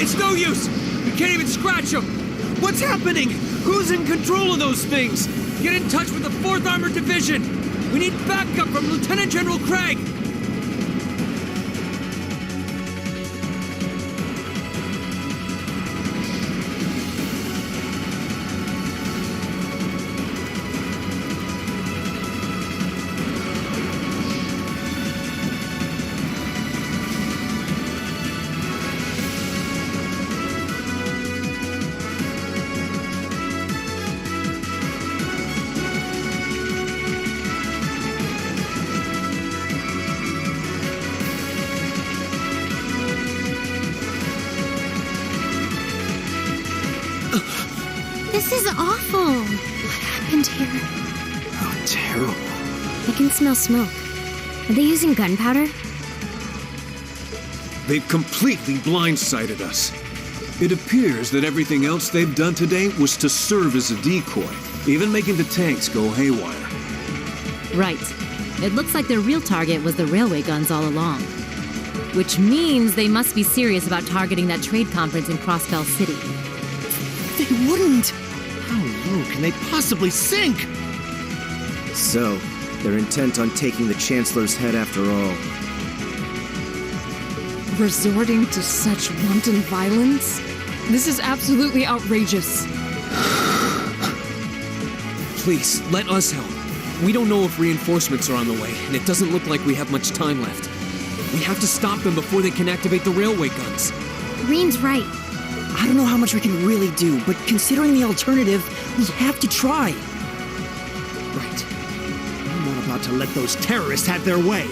It's no use! We can't even scratch them! What's happening? Who's in control of those things? Get in touch with the 4th Armored Division! We need backup from Lieutenant General Craig! This is awful. What happened here? How terrible. I can smell smoke. Are they using gunpowder? They've completely blindsided us. It appears that everything else they've done today was to serve as a decoy, even making the tanks go haywire. Right. It looks like their real target was the railway guns all along. Which means they must be serious about targeting that trade conference in Crossbell City. They wouldn't! How low can they possibly sink? So, they're intent on taking the Chancellor's head after all. Resorting to such wanton violence? This is absolutely outrageous. Please, let us help. We don't know if reinforcements are on the way, and it doesn't look like we have much time left. We have to stop them before they can activate the railway guns. Green's right. I don't know how much we can really do, but considering the alternative, we have to try. Right. I'm not about to let those terrorists have their way.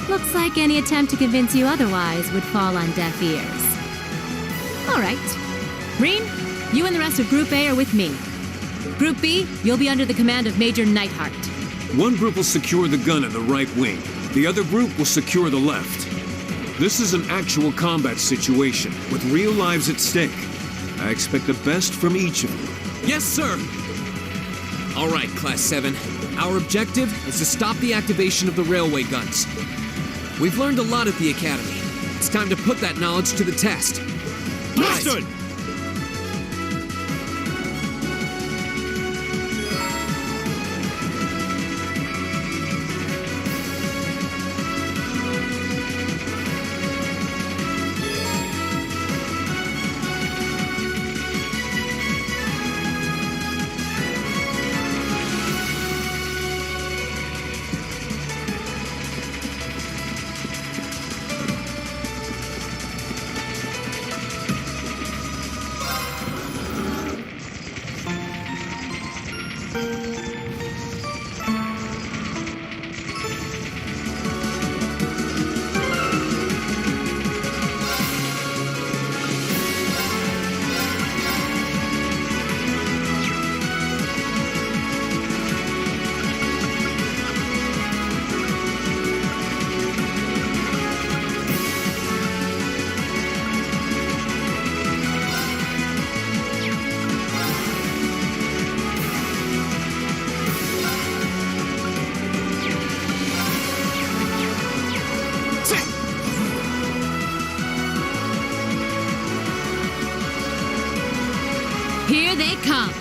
Looks like any attempt to convince you otherwise would fall on deaf ears. All right. Green, you and the rest of Group A are with me. Group B, you'll be under the command of Major Neithart. One group will secure the gun in the right wing. The other group will secure the left. This is an actual combat situation, with real lives at stake. I expect the best from each of you. Yes, sir! All right, Class 7. Our objective is to stop the activation of the railway guns. We've learned a lot at the Academy. It's time to put that knowledge to the test. Understood! Here they come.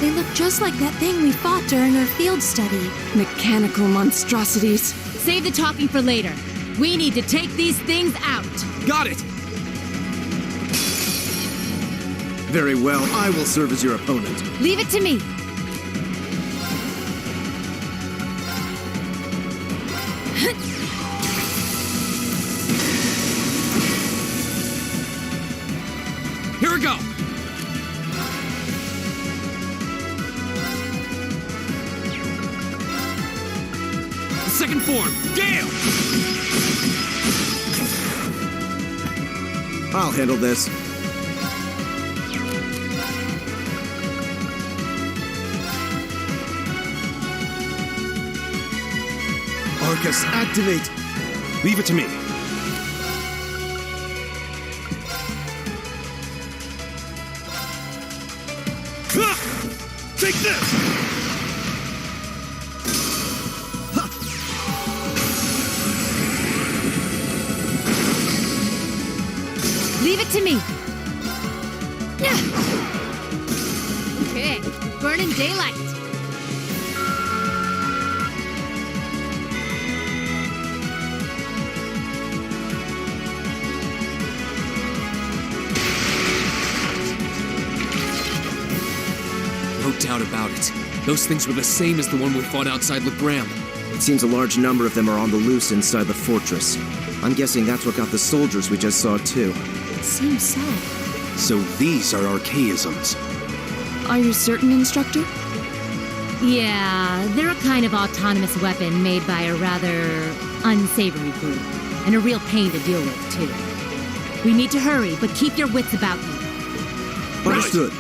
They look just like that thing we fought during our field study. Mechanical monstrosities. Save the talking for later. We need to take these things out. Got it! Very well, I will serve as your opponent. Leave it to me. Here we go! The second form, Gale! I'll handle this. Arcus, activate! Leave it to me. Leave it to me. Okay, burning daylight. No doubt about it. Those things were the same as the one we fought outside Legram. It seems a large number of them are on the loose inside the fortress. I'm guessing that's what got the soldiers we just saw, too. Seems so. So these are archaisms. Are you certain, Instructor? Yeah, they're a kind of autonomous weapon made by a rather unsavory group. And a real pain to deal with, too. We need to hurry, but keep your wits about you. Understood.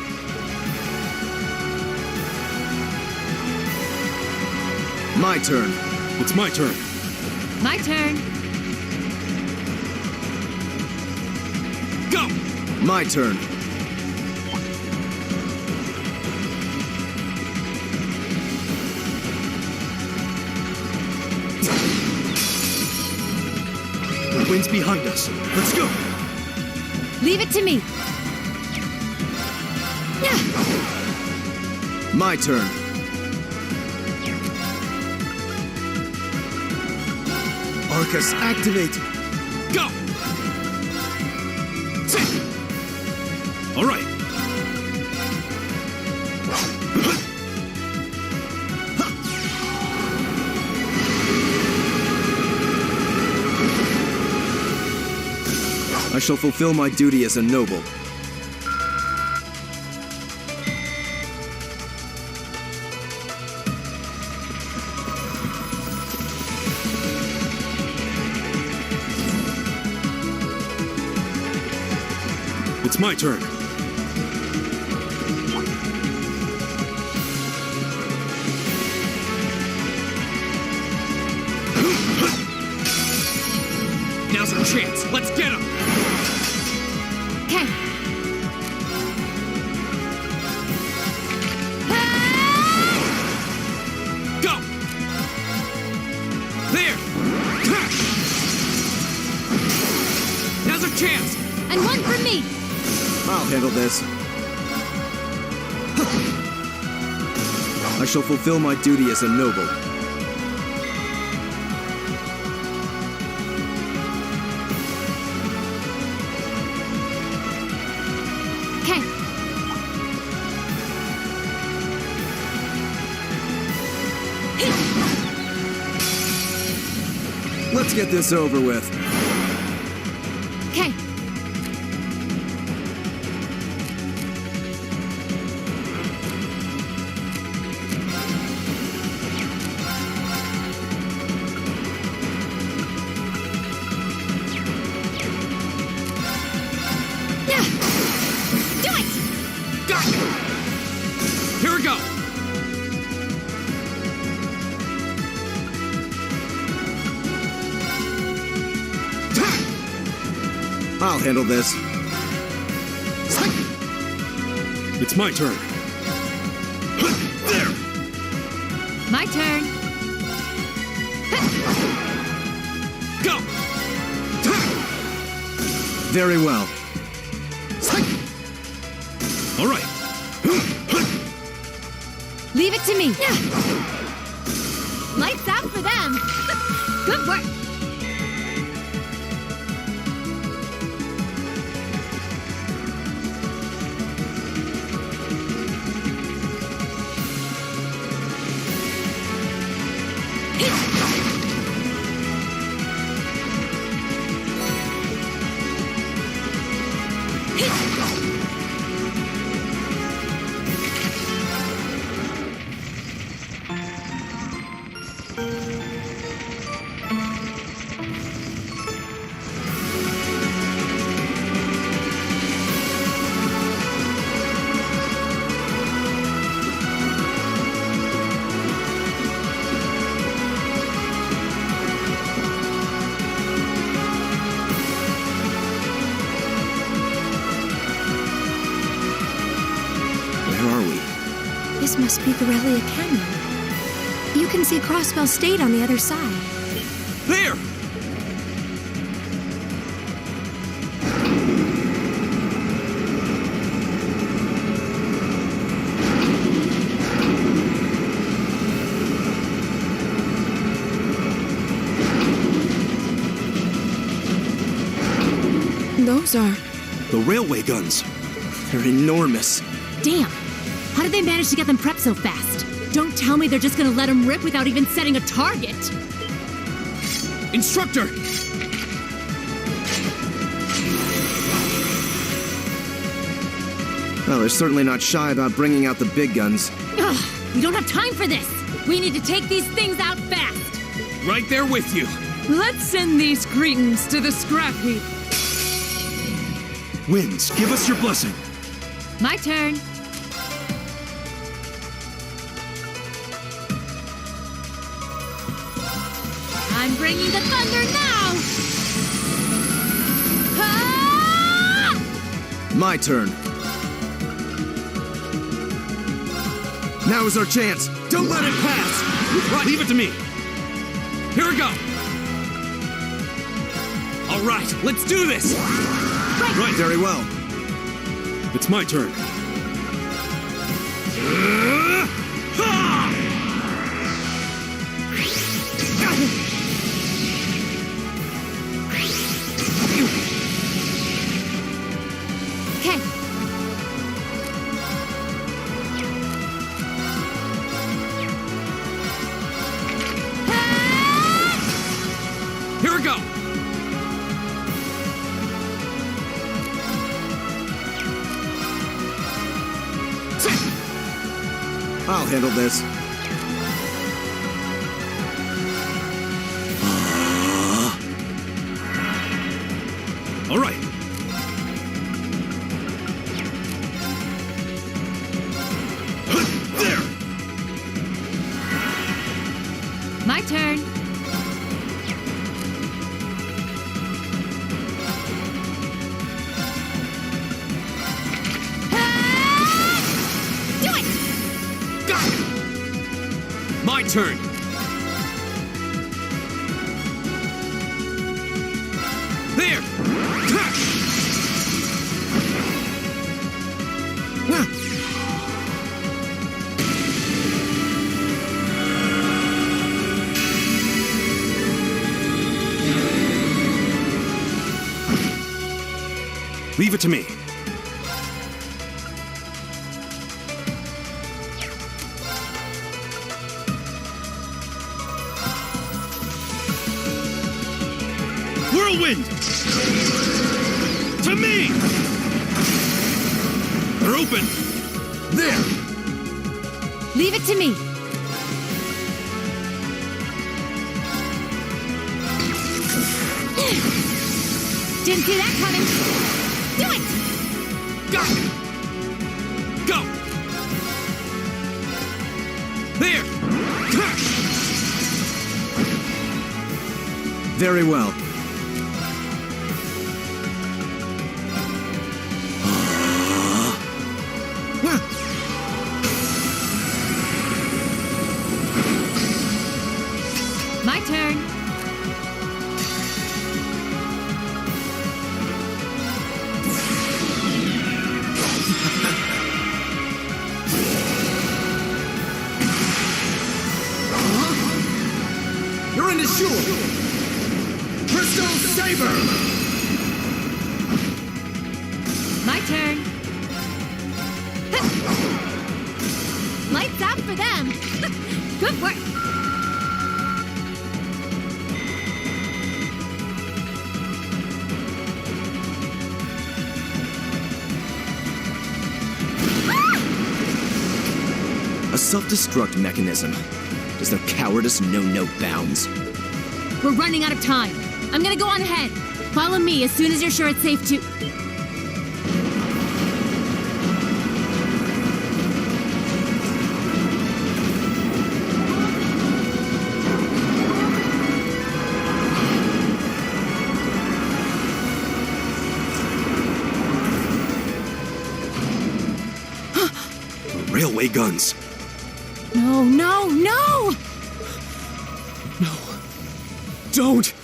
My turn. It's my turn. My turn. Go! My turn. The wind's behind us. Let's go. Leave it to me. My turn. Arcus, activate! Go! All right. I shall fulfill my duty as a noble. It's my turn. Now's our chance. Let's get him! Okay. Go! There! Now's our chance! And one for me. I'll handle this. I shall fulfill my duty as a noble. Okay. Let's get this over with. Okay. Got it! Here we go! I'll handle this. It's my turn. There! My turn. Go! Very well. All right. Leave it to me. Lights out for them. Good work. This must be the Relia Canyon. You can see Crossbell State on the other side. There! Those are... The railway guns. They're enormous. Damn! How did they manage to get them prepped so fast? Don't tell me they're just gonna let them rip without even setting a target! Instructor! Well, they're certainly not shy about bringing out the big guns. Ugh, we don't have time for this! We need to take these things out fast! Right there with you. Let's send these cretins to the scrap heap. Winds, give us your blessing. My turn. I'm bringing the thunder now! Ah! My turn. Now is our chance. Don't let it pass. Leave it to me. Here we go. All right, let's do this. Right, very well. It's my turn. Okay. Here we go. I'll handle this. All right. There! My turn. Do it! Got it. My turn. There. Leave it to me. Whirlwind! To me! They're open! There! Leave it to me. Didn't see that coming. Do it! Go. Go. There. Very well. My turn. You're in the shore! Crystal Saber! My turn. Lights out for them. Good work. A self-destruct mechanism. Does their cowardice know no bounds? We're running out of time. I'm gonna go on ahead. Follow me as soon as you're sure it's safe to... Railway guns. No, no, no! No. Don't.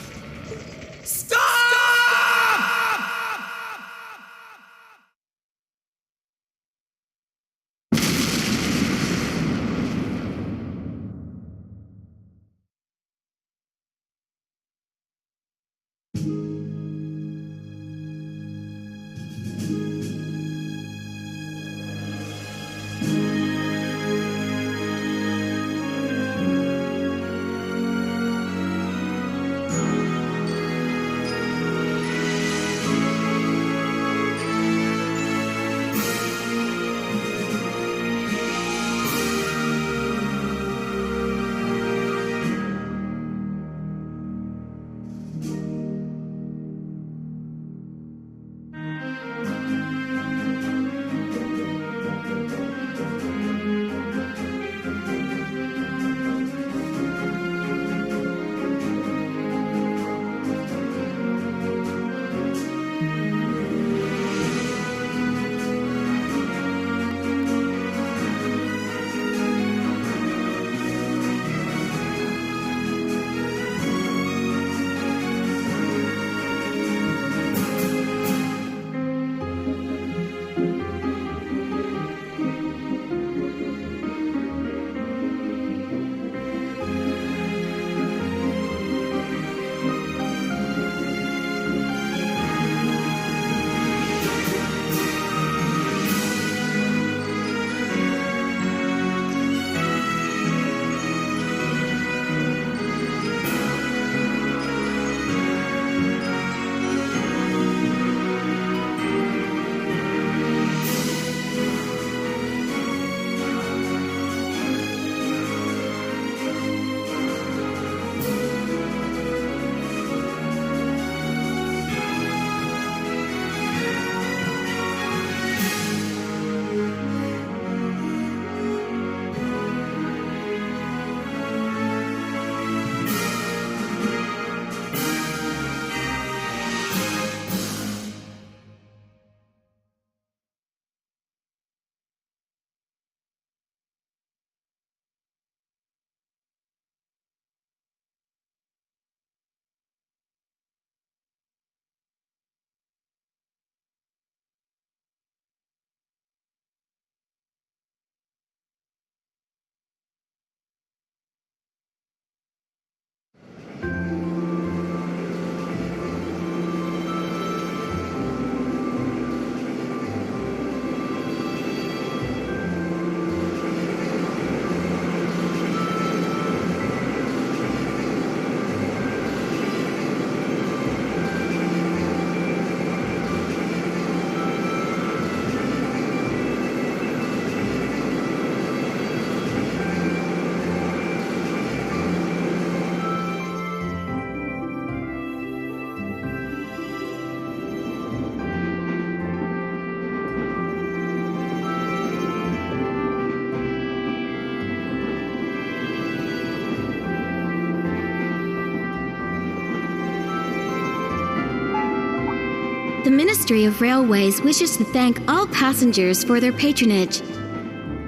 The Ministry of Railways wishes to thank all passengers for their patronage.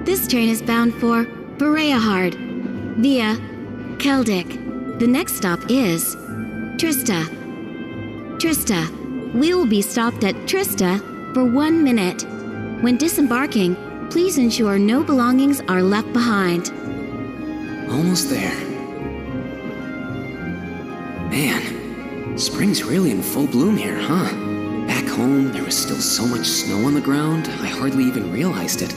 This train is bound for Boreahard via Keldic. The next stop is Trista. Trista. We will be stopped at Trista for 1 minute. When disembarking, please ensure no belongings are left behind. Almost there. Man, spring's really in full bloom here, huh? Back home, there was still so much snow on the ground, I hardly even realized it.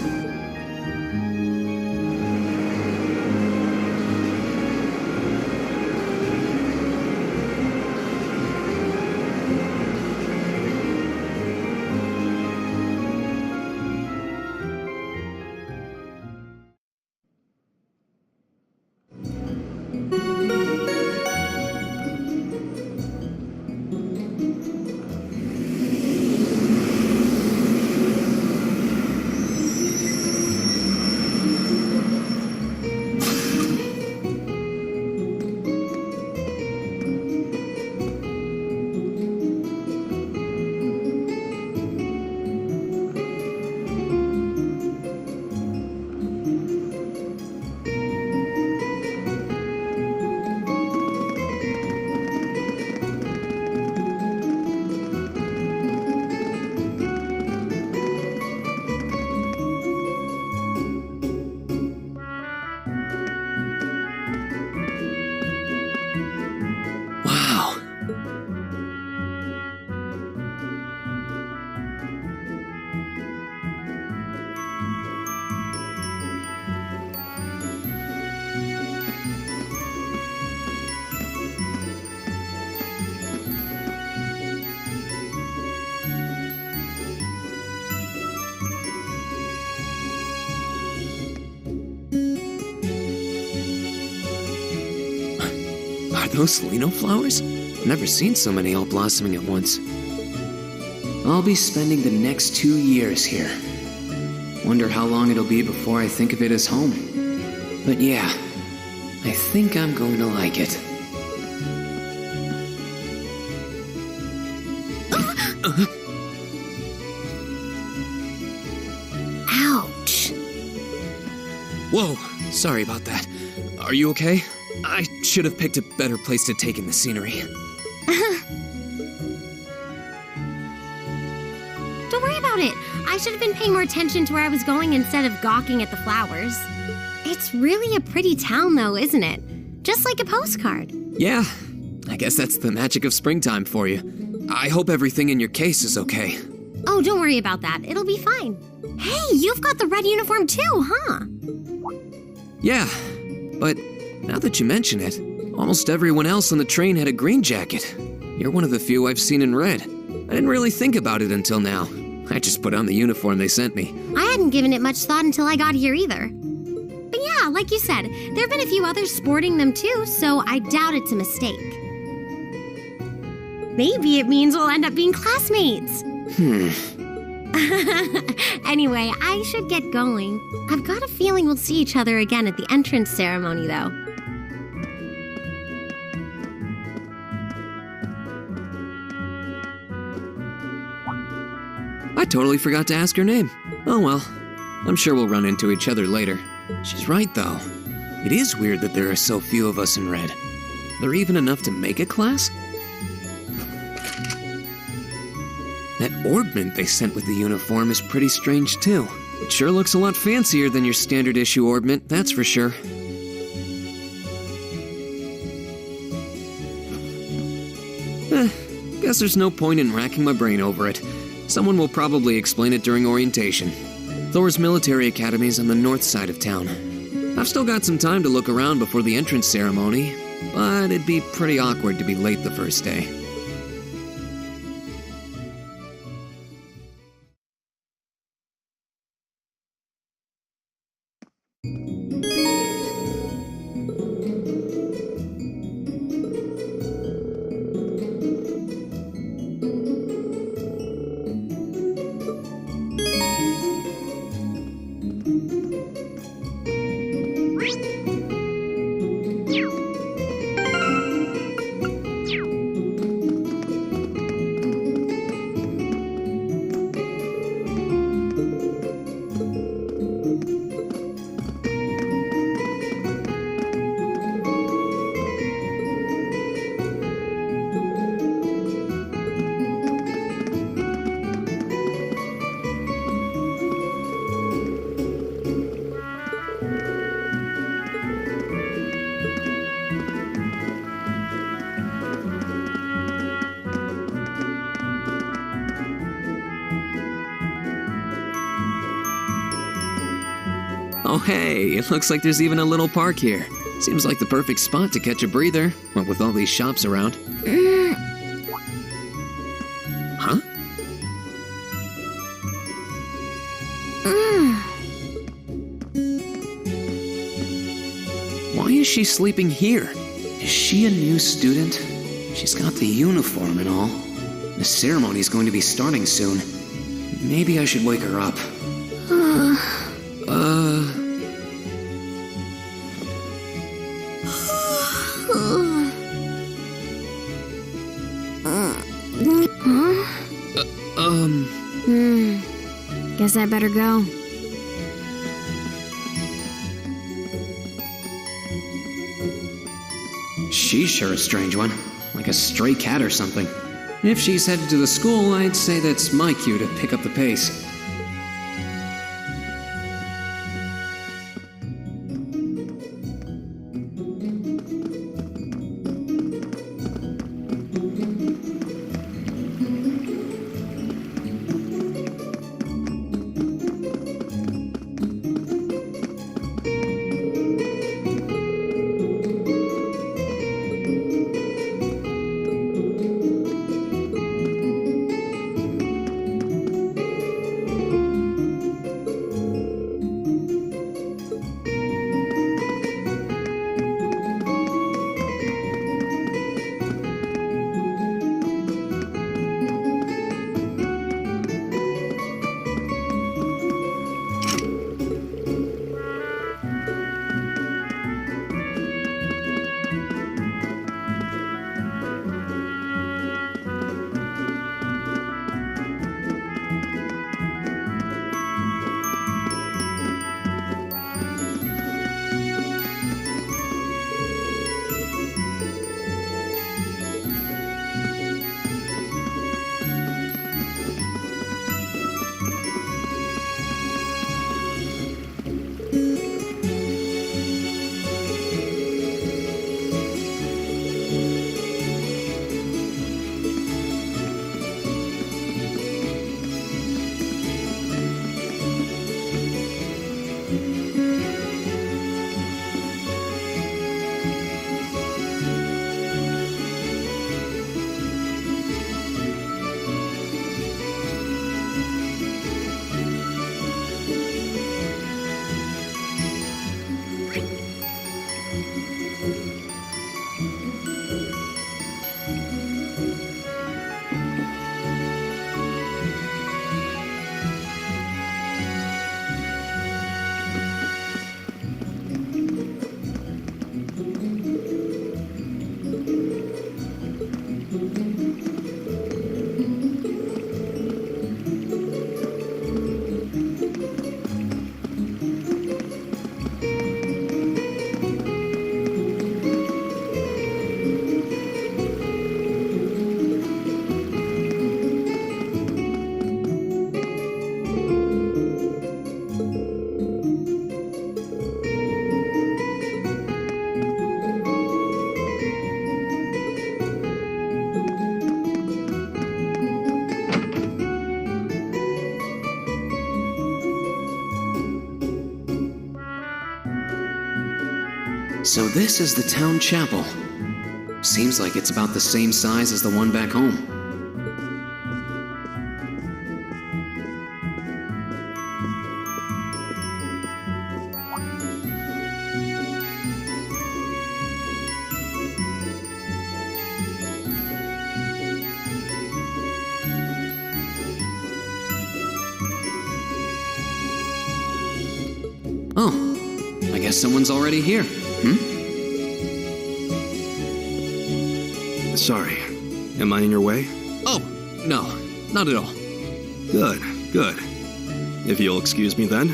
Those Lino flowers? I've never seen so many all blossoming at once. I'll be spending the next 2 years here. Wonder how long it'll be before I think of it as home. But yeah, I think I'm going to like it. Ouch. Whoa, sorry about that. Are you okay? I should have picked a better place to take in the scenery. Don't worry about it. I should have been paying more attention to where I was going instead of gawking at the flowers. It's really a pretty town, though, isn't it? Just like a postcard. Yeah, I guess that's the magic of springtime for you. I hope everything in your case is okay. Oh, don't worry about that. It'll be fine. Hey, you've got the red uniform too, huh? Yeah, but now that you mention it, almost everyone else on the train had a green jacket. You're one of the few I've seen in red. I didn't really think about it until now. I just put on the uniform they sent me. I hadn't given it much thought until I got here either. But yeah, like you said, there have been a few others sporting them too, so I doubt it's a mistake. Maybe it means we'll end up being classmates. Anyway, I should get going. I've got a feeling we'll see each other again at the entrance ceremony, though. I totally forgot to ask her name. Oh well, I'm sure we'll run into each other later. She's right, though. It is weird that there are so few of us in red. Are there even enough to make a class? That orbment they sent with the uniform is pretty strange, too. It sure looks a lot fancier than your standard issue orbment, that's for sure. Guess there's no point in racking my brain over it. Someone will probably explain it during orientation. Thor's military academy's on the north side of town. I've still got some time to look around before the entrance ceremony, but it'd be pretty awkward to be late the first day. Oh hey, it looks like there's even a little park here. Seems like the perfect spot to catch a breather, what with all these shops around. Huh? Why is she sleeping here? Is she a new student? She's got the uniform and all. The ceremony's going to be starting soon. Maybe I should wake her up. Guess I better go. She's sure a strange one, like a stray cat or something. If she's headed to the school, I'd say that's my cue to pick up the pace. So this is the town chapel. Seems like it's about the same size as the one back home. Oh, I guess someone's already here. Sorry. Am I in your way? Oh, no, not at all. Good, good. If you'll excuse me then.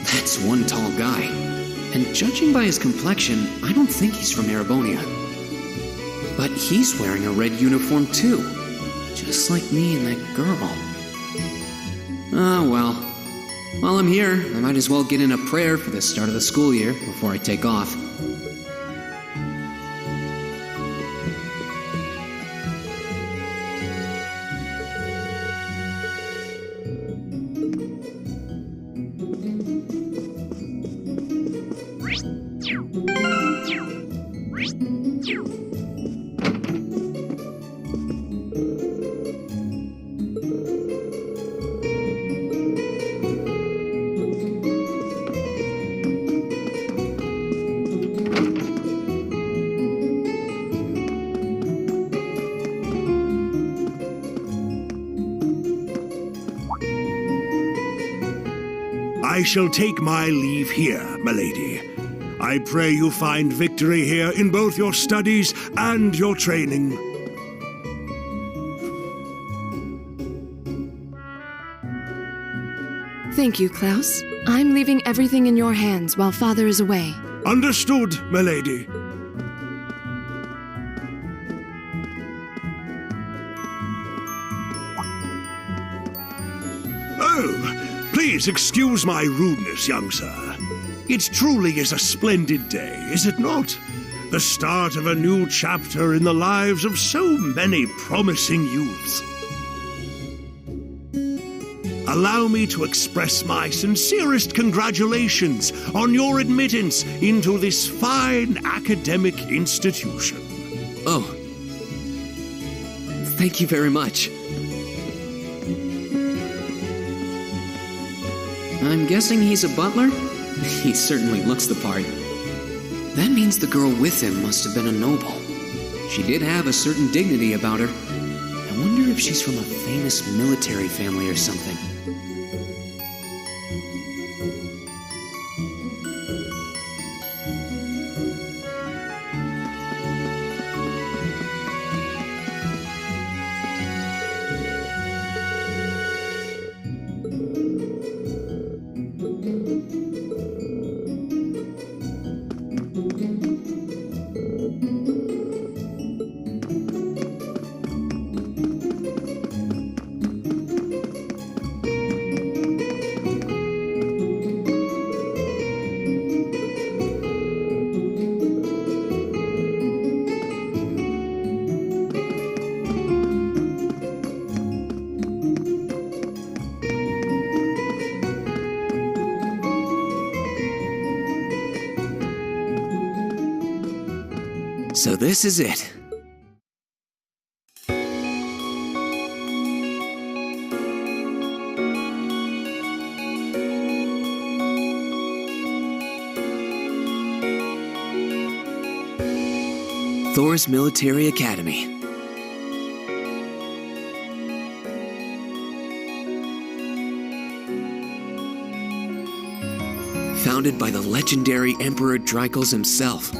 That's one tall guy. And judging by his complexion, I don't think he's from Erebonia. But he's wearing a red uniform too. Just like me and that girl. Ah, well. While I'm here, I might as well get in a prayer for the start of the school year before I take off. I shall take my leave here, milady. I pray you find victory here in both your studies and your training. Thank you, Klaus. I'm leaving everything in your hands while Father is away. Understood, milady. Oh, please excuse my rudeness, young sir. It truly is a splendid day, is it not? The start of a new chapter in the lives of so many promising youths. Allow me to express my sincerest congratulations on your admittance into this fine academic institution. Oh. Thank you very much. I'm guessing he's a butler? He certainly looks the part. That means the girl with him must have been a noble. She did have a certain dignity about her. I wonder if she's from a famous military family or something. So this is it. Thors Military Academy. Founded by the legendary Emperor Dreikels himself.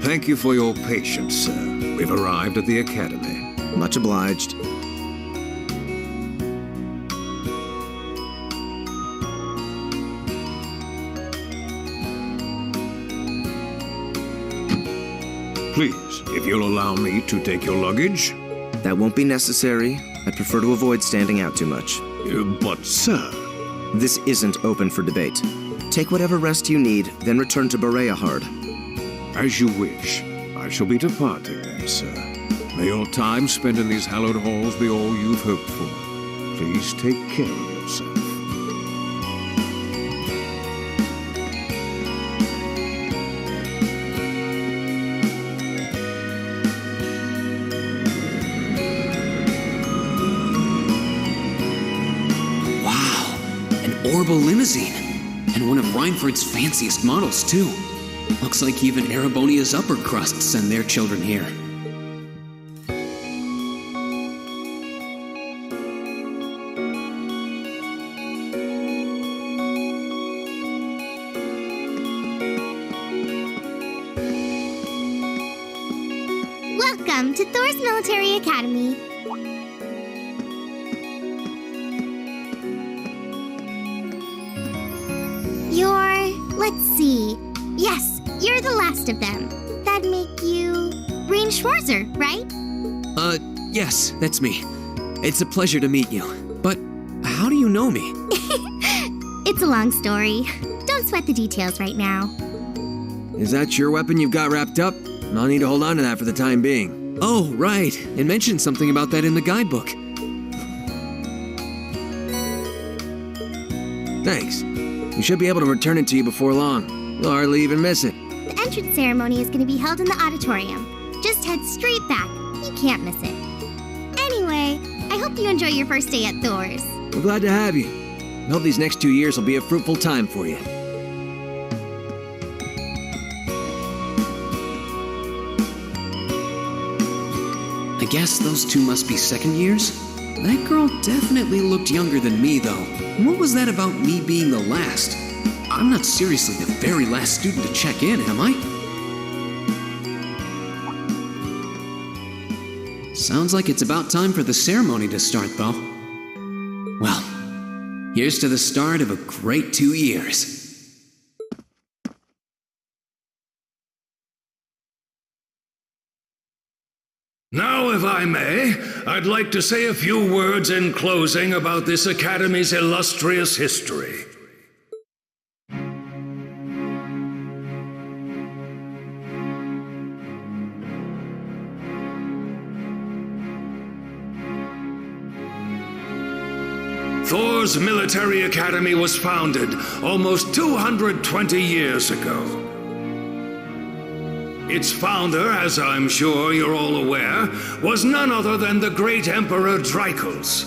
Thank you for your patience, sir. We've arrived at the academy. Much obliged. Please, if you'll allow me to take your luggage. That won't be necessary. I'd prefer to avoid standing out too much. But, sir... This isn't open for debate. Take whatever rest you need, then return to Bereahard. As you wish. I shall be departing then, sir. May your time spent in these hallowed halls be all you've hoped for. Please take care of yourself. Wow, an Orbital limousine. And one of Reinford's fanciest models, too. Looks like even Erebonia's upper crust send their children here. Welcome to Thors Military Academy. Let's see. Yes, you're the last of them. That'd make you... Rain Schwarzer, right? Yes, that's me. It's a pleasure to meet you. But you know me? It's a long story. Don't sweat the details right now. Is that your weapon you've got wrapped up? I'll need to hold on to that for the time being. Oh, right. It mentioned something about that in the guidebook. Thanks. We should be able to return it to you before long. You'll hardly even miss it. The entrance ceremony is going to be held in the auditorium. Just head straight back. You can't miss it. Anyway, I hope you enjoy your first day at Thors. We're glad to have you. I hope these next 2 years will be a fruitful time for you. I guess those two must be second years? That girl definitely looked younger than me, though. And what was that about me being the last? I'm not seriously the very last student to check in, am I? Sounds like it's about time for the ceremony to start, though. Well, here's to the start of a great 2 years. Now, if I may, I'd like to say a few words in closing about this Academy's illustrious history. Thor's Military Academy was founded almost 220 years ago. Its founder, as I'm sure you're all aware, was none other than the great Emperor Drykos.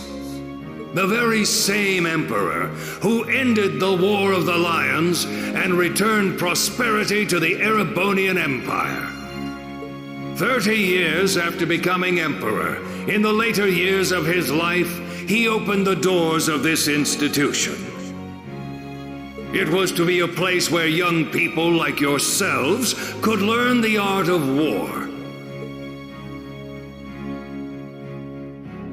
The very same emperor who ended the War of the Lions and returned prosperity to the Erebonian Empire. 30 years after becoming emperor, in the later years of his life, he opened the doors of this institution. It was to be a place where young people like yourselves could learn the art of war.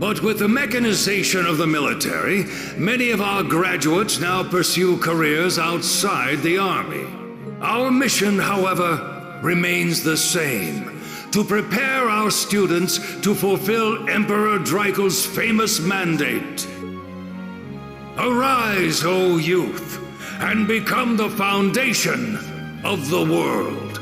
But with the mechanization of the military, many of our graduates now pursue careers outside the army. Our mission, however, remains the same: to prepare our students to fulfill Emperor Drykos' famous mandate. Arise, O youth, and become the foundation of the world.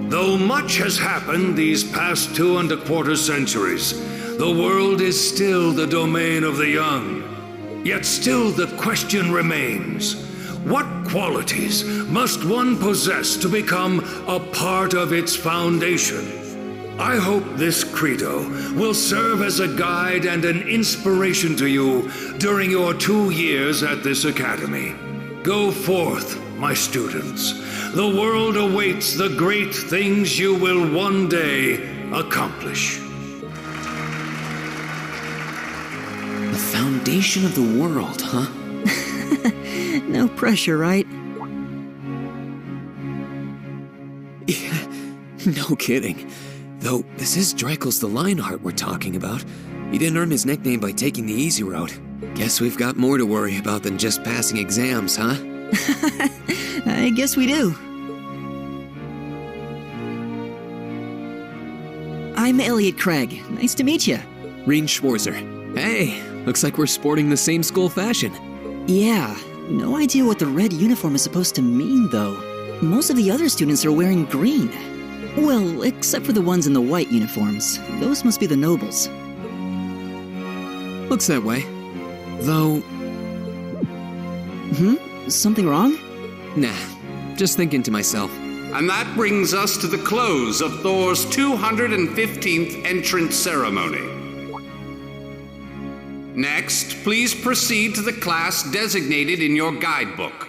Though much has happened these past 2¼ centuries, the world is still the domain of the young. Yet still the question remains: what qualities must one possess to become a part of its foundation? I hope this credo will serve as a guide and an inspiration to you during your 2 years at this academy. Go forth, my students. The world awaits the great things you will one day accomplish. The foundation of the world, huh? No pressure, right? Yeah, no kidding. Though, this is Drykos the Lionheart we're talking about. He didn't earn his nickname by taking the easy route. Guess we've got more to worry about than just passing exams, huh? I guess we do. I'm Elliot Craig. Nice to meet you. Reen Schwarzer. Hey, looks like we're sporting the same school fashion. Yeah, no idea what the red uniform is supposed to mean, though. Most of the other students are wearing green. Well, except for the ones in the white uniforms. Those must be the nobles. Looks that way. Though... Something wrong? Nah, just thinking to myself. And that brings us to the close of Thor's 215th entrance ceremony. Next, please proceed to the class designated in your guidebook.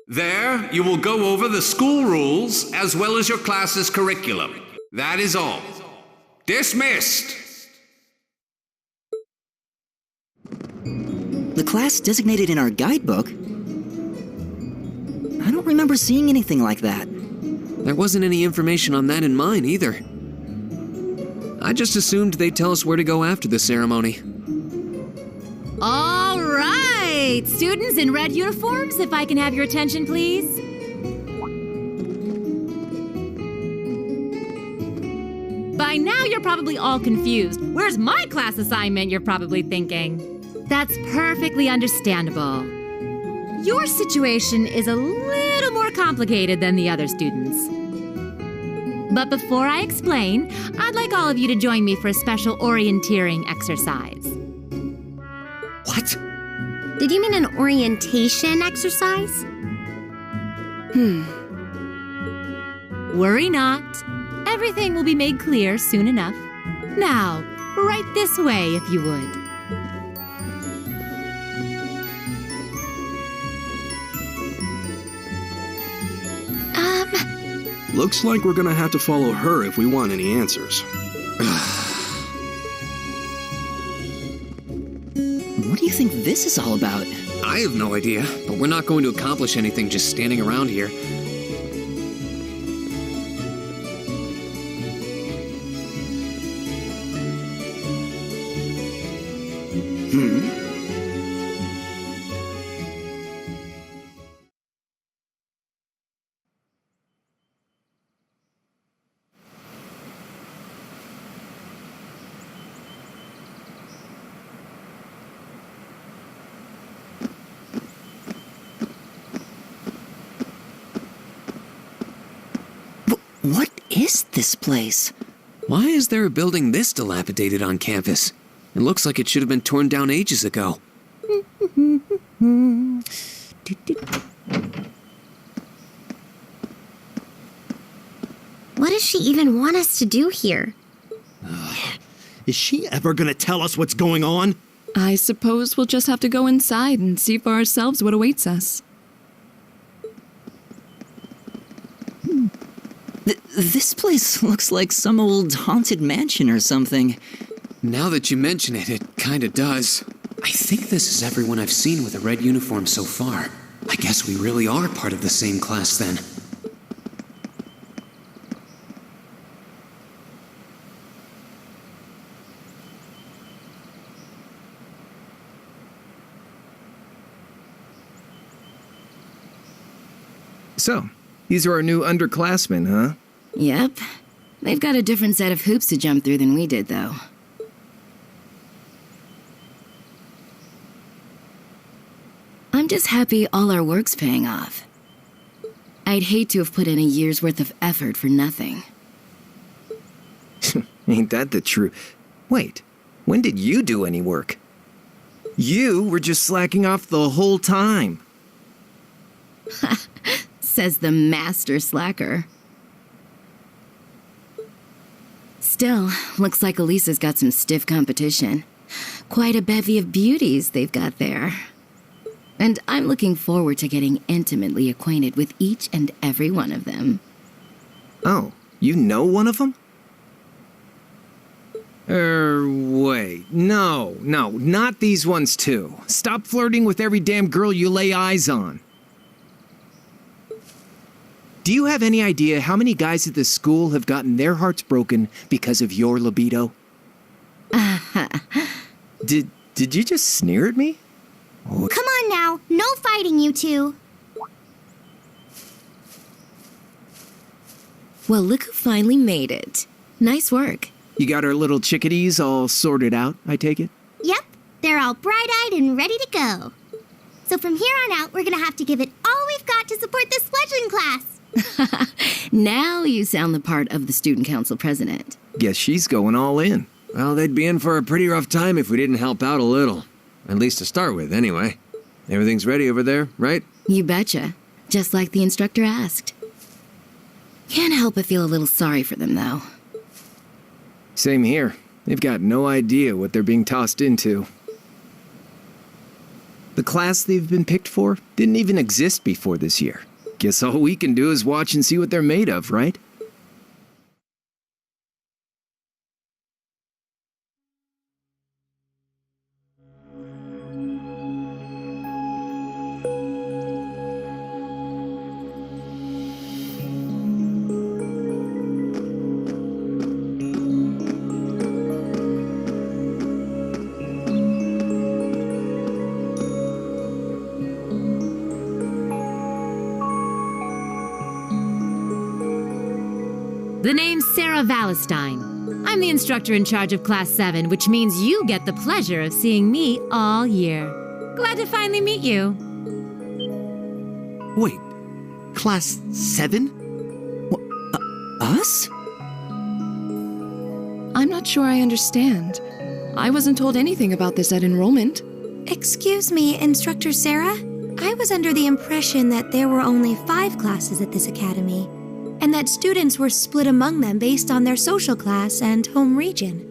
There, you will go over the school rules as well as your class's curriculum. That is all. Dismissed! The class designated in our guidebook? I don't remember seeing anything like that. There wasn't any information on that in mine, either. I just assumed they'd tell us where to go after the ceremony. All right! Students in red uniforms, if I can have your attention, please. By now, you're probably all confused. Where's my class assignment, you're probably thinking. That's perfectly understandable. Your situation is a little more complicated than the other students. But before I explain, I'd like all of you to join me for a special orienteering exercise. What? Did you mean an orientation exercise? Worry not. Everything will be made clear soon enough. Now, right this way if you would. Looks like we're gonna have to follow her if we want any answers. What do you think this is all about? I have no idea, but we're not going to accomplish anything just standing around here. What is this place? Why is there a building this dilapidated on campus? It looks like it should have been torn down ages ago. What does she even want us to do here? Is she ever gonna tell us what's going on? I suppose we'll just have to go inside and see for ourselves what awaits us. This place looks like some old haunted mansion or something. Now that you mention it, it kinda does. I think this is everyone I've seen with a red uniform so far. I guess we really are part of the same class then. So, these are our new underclassmen, huh? Yep. They've got a different set of hoops to jump through than we did, though. I'm just happy all our work's paying off. I'd hate to have put in a year's worth of effort for nothing. Ain't that the truth? Wait, when did you do any work? You were just slacking off the whole time. Says the master slacker. Still, looks like Elisa's got some stiff competition. Quite a bevy of beauties they've got there. And I'm looking forward to getting intimately acquainted with each and every one of them. Oh, you know one of them? Wait. No, not these ones too. Stop flirting with every damn girl you lay eyes on. Do you have any idea how many guys at this school have gotten their hearts broken because of your libido? Did you just sneer at me? Come on now, no fighting, you two. Well, look who finally made it. Nice work. You got our little chickadees all sorted out, I take it? Yep, they're all bright-eyed and ready to go. So from here on out, we're gonna have to give it all we've got to support this fledgling class. Now you sound the part of the student council president. Guess she's going all in. Well, they'd be in for a pretty rough time if we didn't help out a little. At least to start with, anyway. Everything's ready over there, right? You betcha. Just like the instructor asked. Can't help but feel a little sorry for them, though. Same here. They've got no idea what they're being tossed into. The class they've been picked for didn't even exist before this year. Guess all we can do is watch and see what they're made of, right? The name's Sarah Valestine. I'm the instructor in charge of Class 7, which means you get the pleasure of seeing me all year. Glad to finally meet you. Wait, Class 7? Us? I'm not sure I understand. I wasn't told anything about this at enrollment. Excuse me, Instructor Sarah? I was under the impression that there were only 5 classes at this academy, and that students were split among them based on their social class and home region.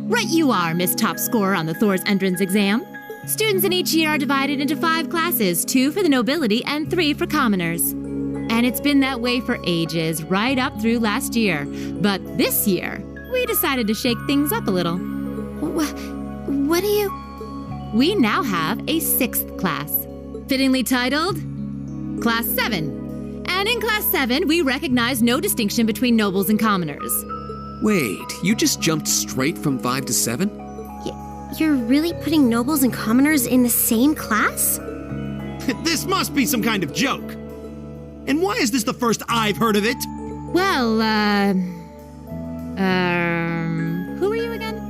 Right you are, Miss Top Scorer on the Thors entrance exam. Students in each year are divided into 5 classes, 2 for the nobility and 3 for commoners. And it's been that way for ages, right up through last year. But this year, we decided to shake things up a little. What do you... We now have a 6th class, fittingly titled Class 7. And in Class 7, we recognize no distinction between nobles and commoners. Wait, you just jumped straight from 5 to 7? You're really putting nobles and commoners in the same class? This must be some kind of joke. And why is this the first I've heard of it? Well, who are you again?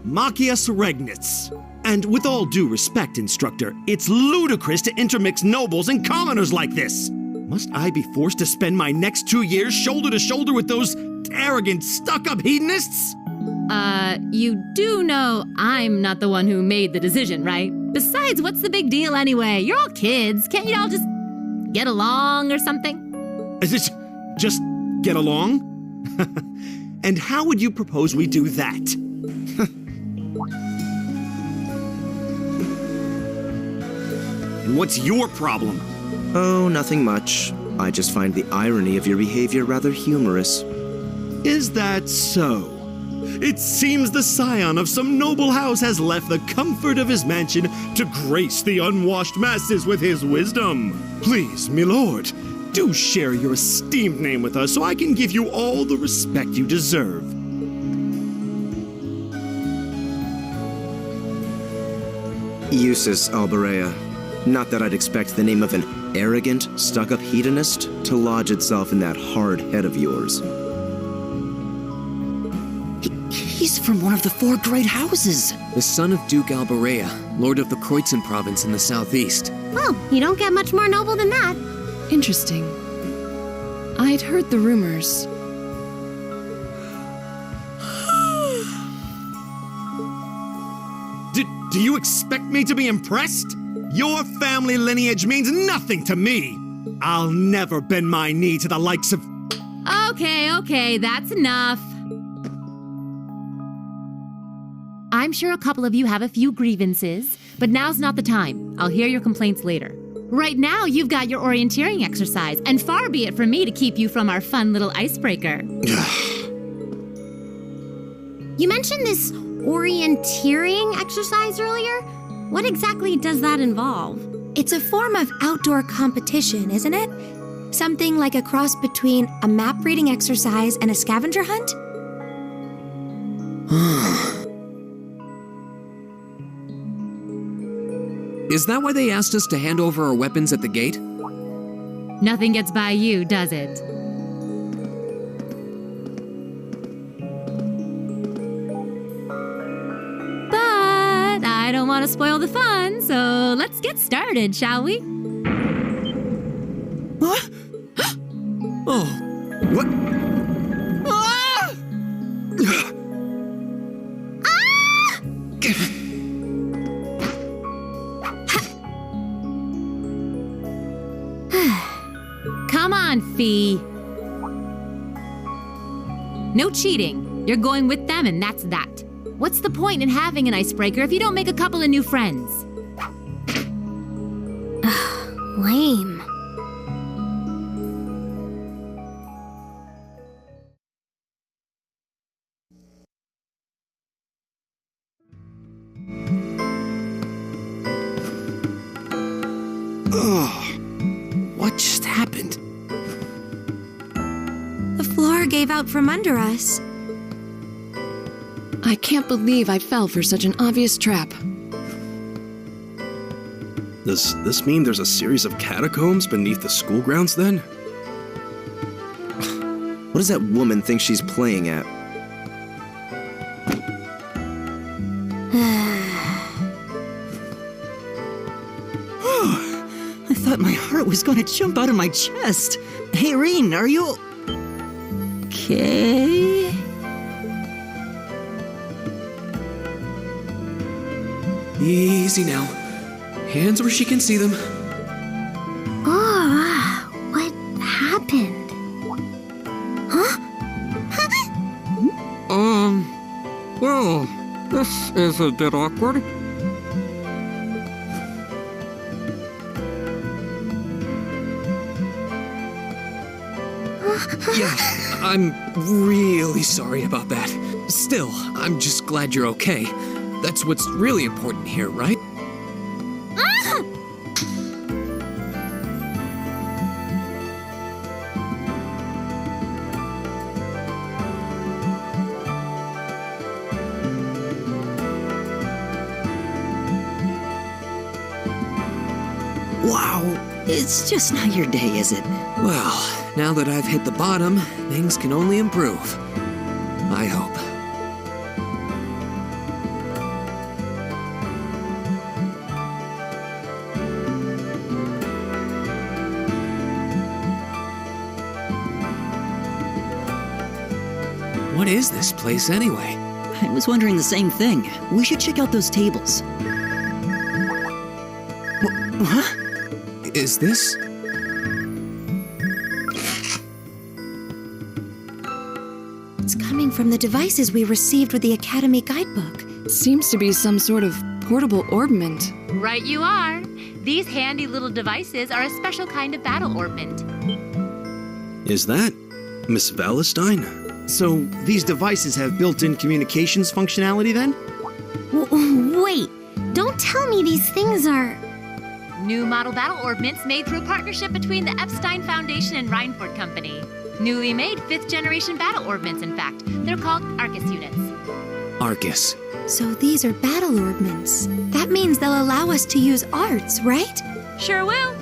Machias Regnitz. And with all due respect, Instructor, it's ludicrous to intermix nobles and commoners like this. Must I be forced to spend my next 2 years shoulder to shoulder with those arrogant, stuck-up hedonists? You do know I'm not the one who made the decision, right? Besides, what's the big deal anyway? You're all kids. Can't you all just get along or something? Is it just get along? And how would you propose we do that? And what's your problem? Oh, nothing much. I just find the irony of your behavior rather humorous. Is that so? It seems the scion of some noble house has left the comfort of his mansion to grace the unwashed masses with his wisdom. Please, milord, do share your esteemed name with us so I can give you all the respect you deserve. Eustace Alberea. Not that I'd expect the name of an arrogant, stuck-up hedonist to lodge itself in that hard head of yours. He's from one of the 4 great houses. The son of Duke Alberea, lord of the Kreutzen province in the southeast. Well, you don't get much more noble than that. Interesting. I'd heard the rumors. Do you expect me to be impressed? Your family lineage means nothing to me. I'll never bend my knee to the likes of... Okay, that's enough. I'm sure a couple of you have a few grievances, but now's not the time. I'll hear your complaints later. Right now, you've got your orienteering exercise, and far be it from me to keep you from our fun little icebreaker. You mentioned this orienteering exercise earlier? What exactly does that involve? It's a form of outdoor competition, isn't it? Something like a cross between a map-reading exercise and a scavenger hunt? Is that why they asked us to hand over our weapons at the gate? Nothing gets by you, does it? But I don't want to spoil the fun, so let's get started, shall we? What? Oh, what? Ah! Come on, Fee. No cheating. You're going with them, and that's that. What's the point in having an icebreaker if you don't make a couple of new friends? Lame. What just happened? The floor gave out from under us. I can't believe I fell for such an obvious trap. Does this mean there's a series of catacombs beneath the school grounds then? What does that woman think she's playing at? I thought my heart was going to jump out of my chest. Hey, Reen, are you... okay? Easy now. Hands where she can see them. Oh, what happened? Huh? Well, this is a bit awkward. Yeah, I'm really sorry about that. Still, I'm just glad you're okay. That's what's really important here, right? Wow, it's just not your day, is it? Well, now that I've hit the bottom, things can only improve. I hope. What is this place anyway? I was wondering the same thing. We should check out those tables. Huh? Is this? It's coming from the devices we received with the Academy guidebook. Seems to be some sort of portable orbment. Right you are. These handy little devices are a special kind of battle orbment. Is that Miss Valestine? So, these devices have built-in communications functionality then? Wait, don't tell me these things are... New model battle orbments made through a partnership between the Epstein Foundation and Reinford Company. Newly made 5th generation battle orbments, in fact. They're called Arcus units. Arcus. So these are battle orbments. That means they'll allow us to use arts, right? Sure will.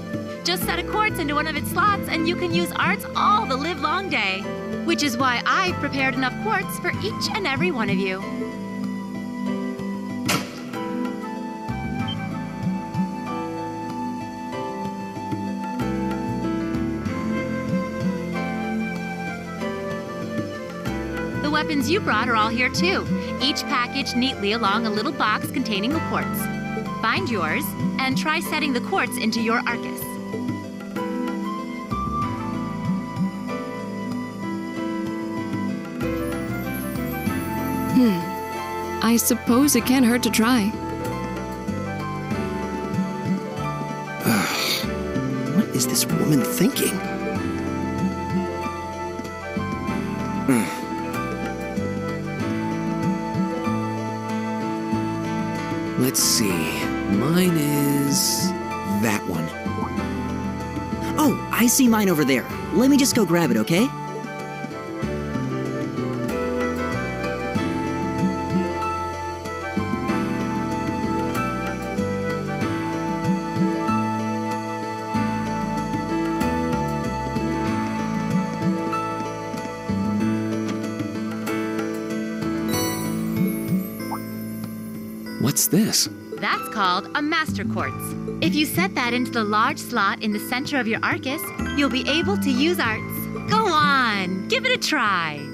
Just set a quartz into one of its slots and you can use arts all the livelong day. Which is why I've prepared enough quartz for each and every one of you. The weapons you brought are all here too, each packaged neatly along a little box containing the quartz. Find yours and try setting the quartz into your Arcus. I suppose it can't hurt to try. What is this woman thinking? Let's see. Mine is that one. Oh, I see mine over there. Let me just go grab it, okay? What's this? That's called a master quartz. If you set that into the large slot in the center of your Arcus, you'll be able to use arts. Go on, give it a try.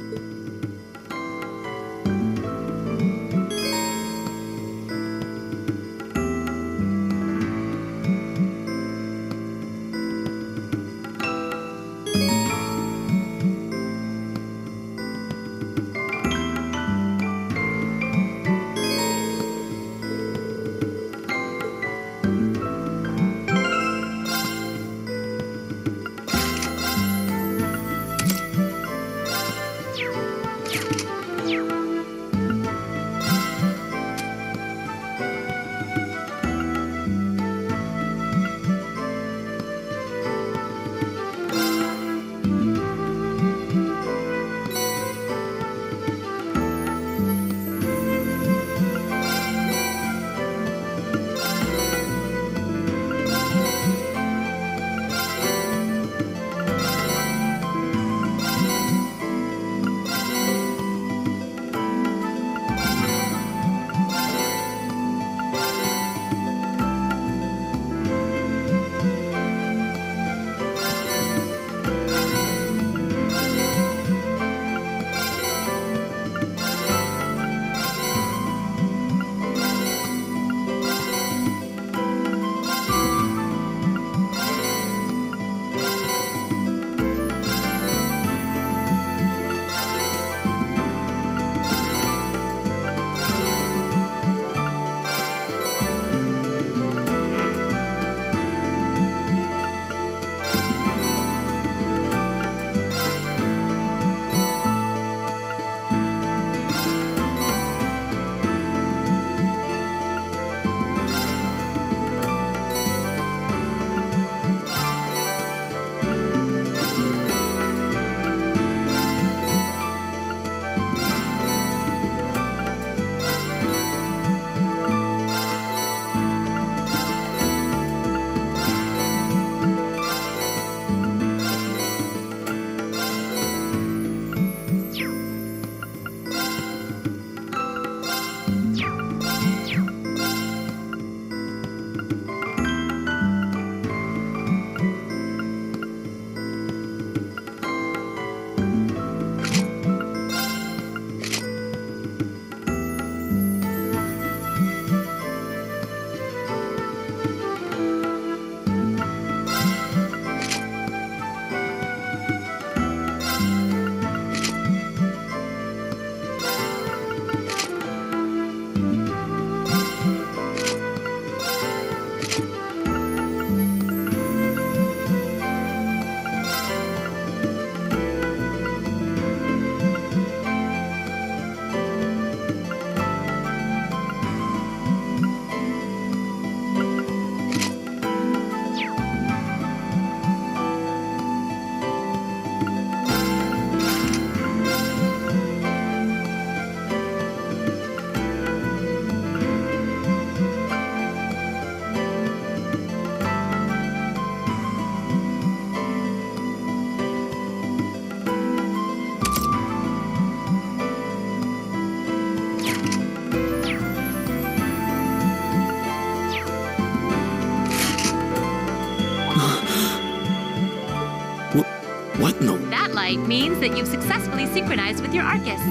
What no? That light means that you've successfully synchronized with your Arcus.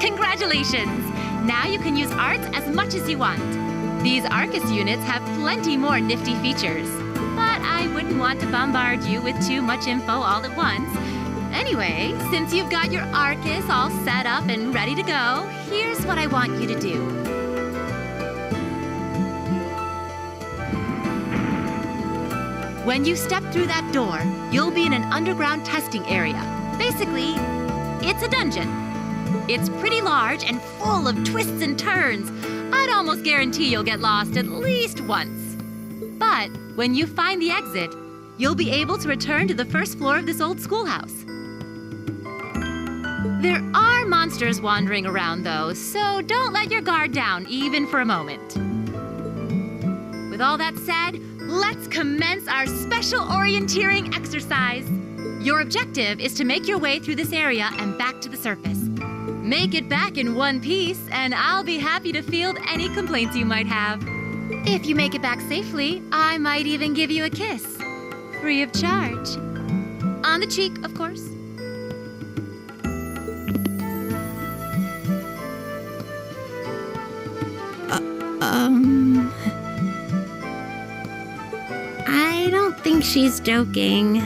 Congratulations! Now you can use arts as much as you want. These Arcus units have plenty more nifty features, but I wouldn't want to bombard you with too much info all at once. Anyway, since you've got your Arcus all set up and ready to go, here's what I want you to do. When you step through that door, you'll be in an underground testing area. Basically, it's a dungeon. It's pretty large and full of twists and turns. I'd almost guarantee you'll get lost at least once. But when you find the exit, you'll be able to return to the first floor of this old schoolhouse. There are monsters wandering around, though, so don't let your guard down, even for a moment. With all that said, let's commence our special orienteering exercise. Your objective is to make your way through this area and back to the surface. Make it back in one piece, and I'll be happy to field any complaints you might have. If you make it back safely, I might even give you a kiss. Free of charge. On the cheek, of course. I don't think she's joking.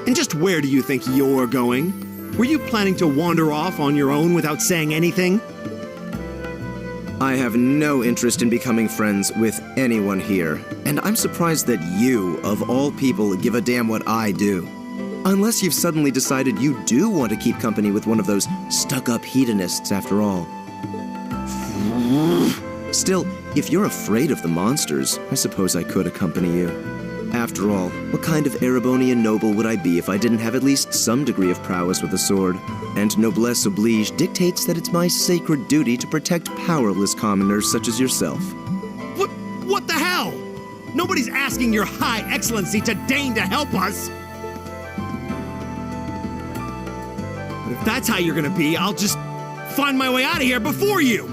And just where do you think you're going? Were you planning to wander off on your own without saying anything? I have no interest in becoming friends with anyone here, and I'm surprised that you, of all people, give a damn what I do. Unless you've suddenly decided you do want to keep company with one of those stuck-up hedonists after all. Still, if you're afraid of the monsters, I suppose I could accompany you. After all, what kind of Erebonian noble would I be if I didn't have at least some degree of prowess with a sword? And noblesse oblige dictates that it's my sacred duty to protect powerless commoners such as yourself. What the hell? Nobody's asking your high excellency to deign to help us! But if that's how you're gonna be, I'll just find my way out of here before you!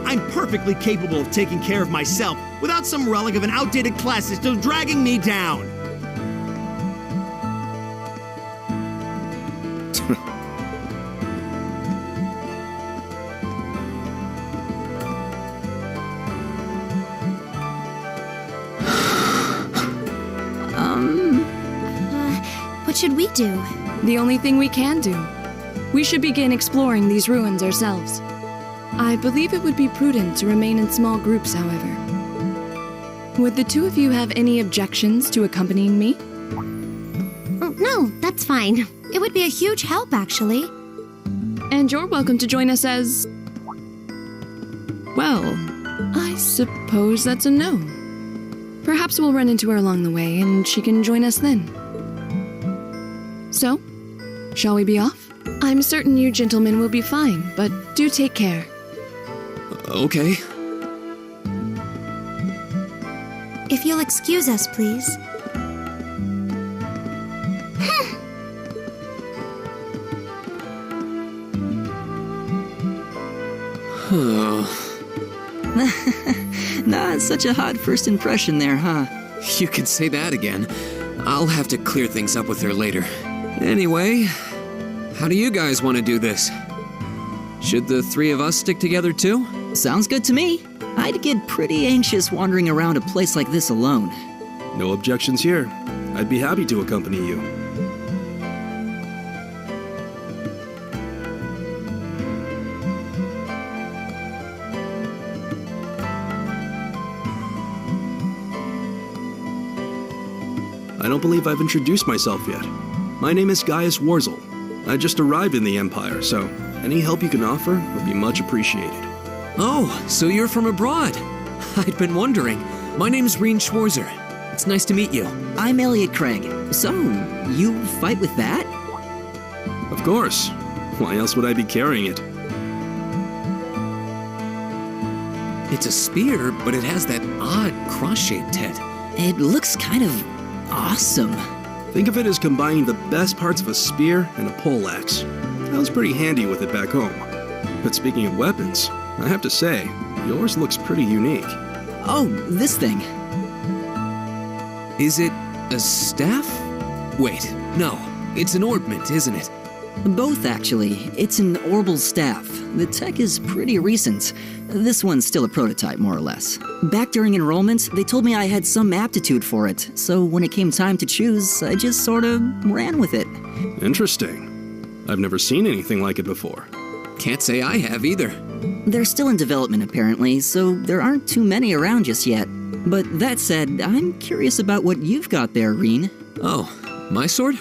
I'm perfectly capable of taking care of myself without some relic of an outdated class system dragging me down. What should we do? The only thing we can do. We should begin exploring these ruins ourselves. I believe it would be prudent to remain in small groups, however. Would the two of you have any objections to accompanying me? Oh, no, that's fine. It would be a huge help, actually. And you're welcome to join us as... Well, I suppose that's a no. Perhaps we'll run into her along the way, and she can join us then. So, shall we be off? I'm certain you gentlemen will be fine, but do take care. Okay. If you'll excuse us, please. Not such a hot first impression there, huh? You could say that again. I'll have to clear things up with her later. Anyway, how do you guys want to do this? Should the three of us stick together too? Sounds good to me. I'd get pretty anxious wandering around a place like this alone. No objections here. I'd be happy to accompany you. I don't believe I've introduced myself yet. My name is Gaius Warzel. I just arrived in the Empire, so any help you can offer would be much appreciated. Oh, so you're from abroad. I'd been wondering. My name's Reen Schwarzer. It's nice to meet you. I'm Elliot Craig. So, you fight with that? Of course. Why else would I be carrying it? It's a spear, but it has that odd cross-shaped head. It looks kind of awesome. Think of it as combining the best parts of a spear and a poleaxe. I was pretty handy with it back home. But speaking of weapons, I have to say, yours looks pretty unique. Oh, this thing. Is it a staff? Wait, no. It's an orbment, isn't it? Both, actually. It's an orbal staff. The tech is pretty recent. This one's still a prototype, more or less. Back during enrollment, they told me I had some aptitude for it, so when it came time to choose, I just sort of ran with it. Interesting. I've never seen anything like it before. Can't say I have either. They're still in development, apparently, so there aren't too many around just yet. But that said, I'm curious about what you've got there, Reen. Oh, my sword?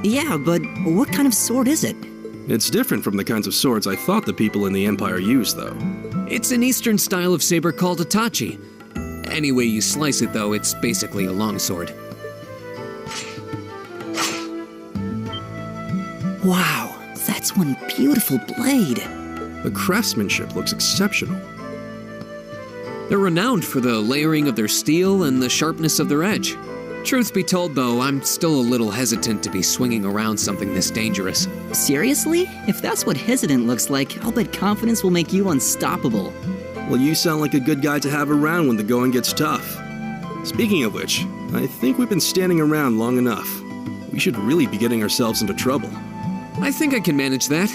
Yeah, but what kind of sword is it? It's different from the kinds of swords I thought the people in the Empire used, though. It's an Eastern style of saber called Itachi. Any way you slice it, though, it's basically a longsword. Wow, that's one beautiful blade. The craftsmanship looks exceptional. They're renowned for the layering of their steel and the sharpness of their edge. Truth be told, though, I'm still a little hesitant to be swinging around something this dangerous. Seriously? If that's what hesitant looks like, I'll bet confidence will make you unstoppable. Well, you sound like a good guy to have around when the going gets tough. Speaking of which, I think we've been standing around long enough. We should really be getting ourselves into trouble. I think I can manage that.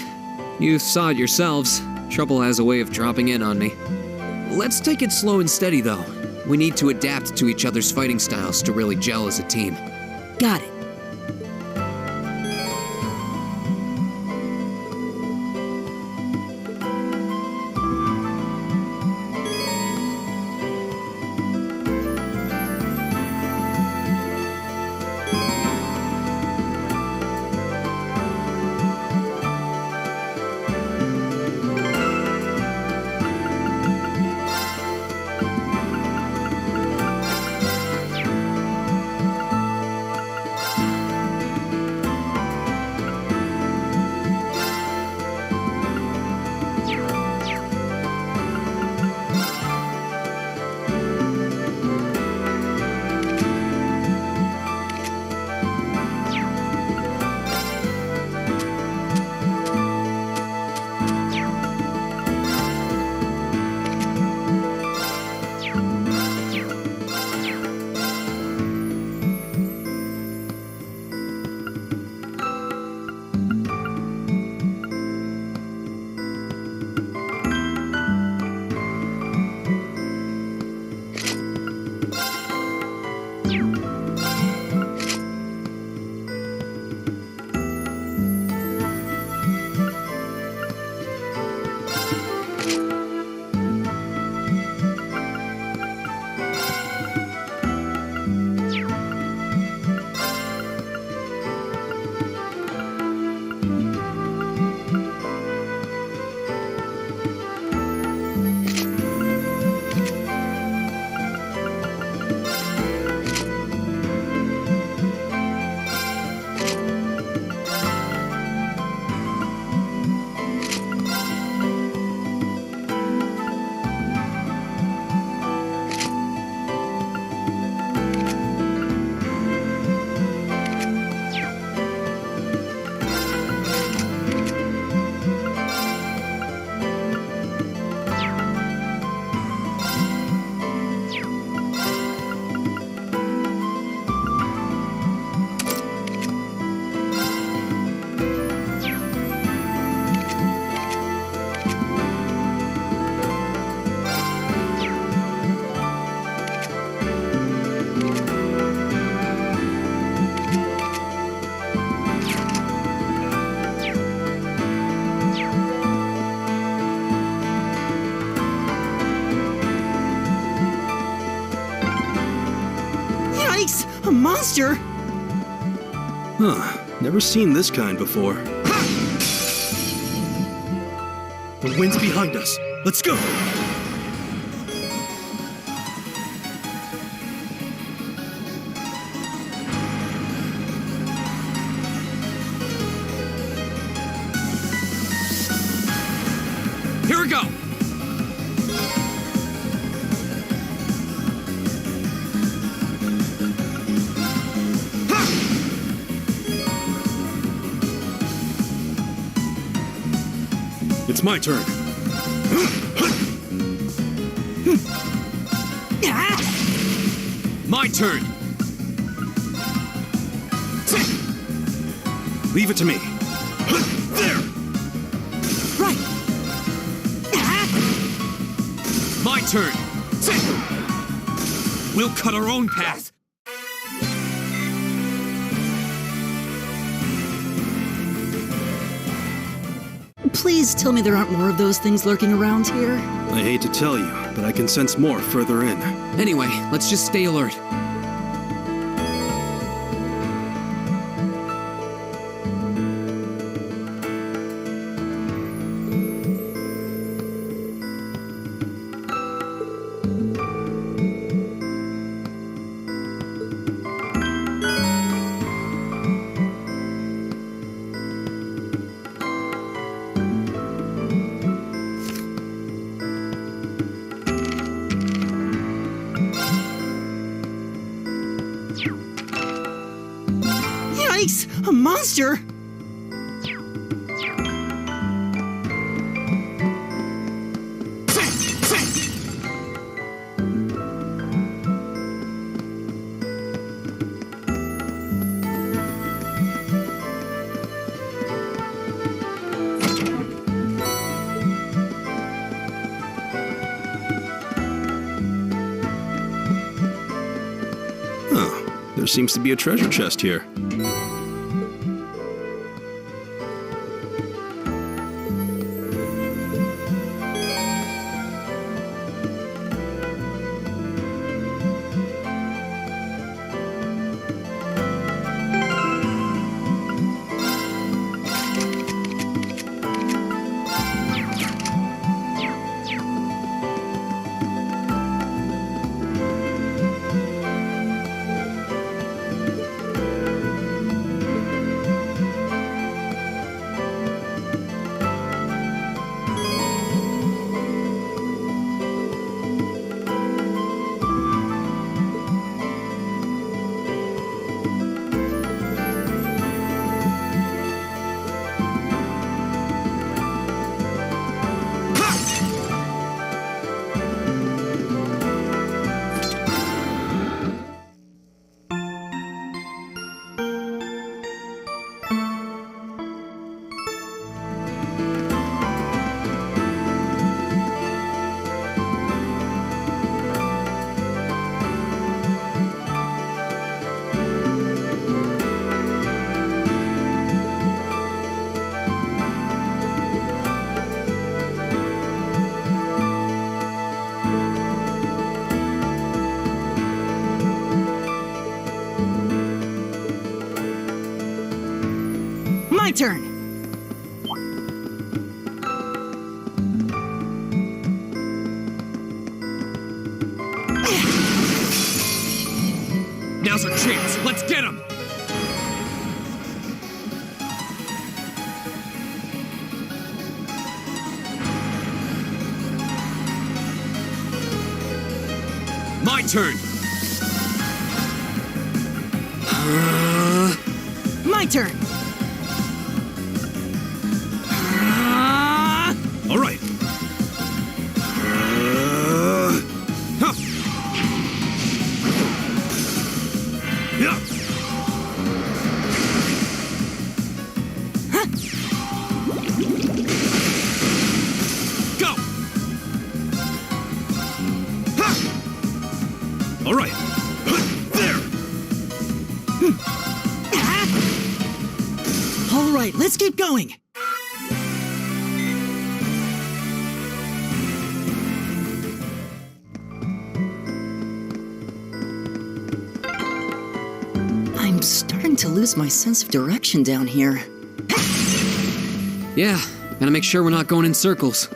You saw it yourselves. Trouble has a way of dropping in on me. Let's take it slow and steady, though. We need to adapt to each other's fighting styles to really gel as a team. Got it. Yikes! A monster! Huh. Never seen this kind before. The wind's behind us. Let's go! Here we go! It's my turn. My turn! Leave it to me. There! Right! My turn! We'll cut our own path! Please tell me there aren't more of those things lurking around here. I hate to tell you, but I can sense more further in. Anyway, let's just stay alert. Yikes! A monster! There seems to be a treasure chest here. My turn! Now's our chance. Let's get him! My turn! My turn! All right. Yeah. Go! All right. There. All right, let's keep going. I'm starting to lose my sense of direction down here. Yeah, gotta make sure we're not going in circles.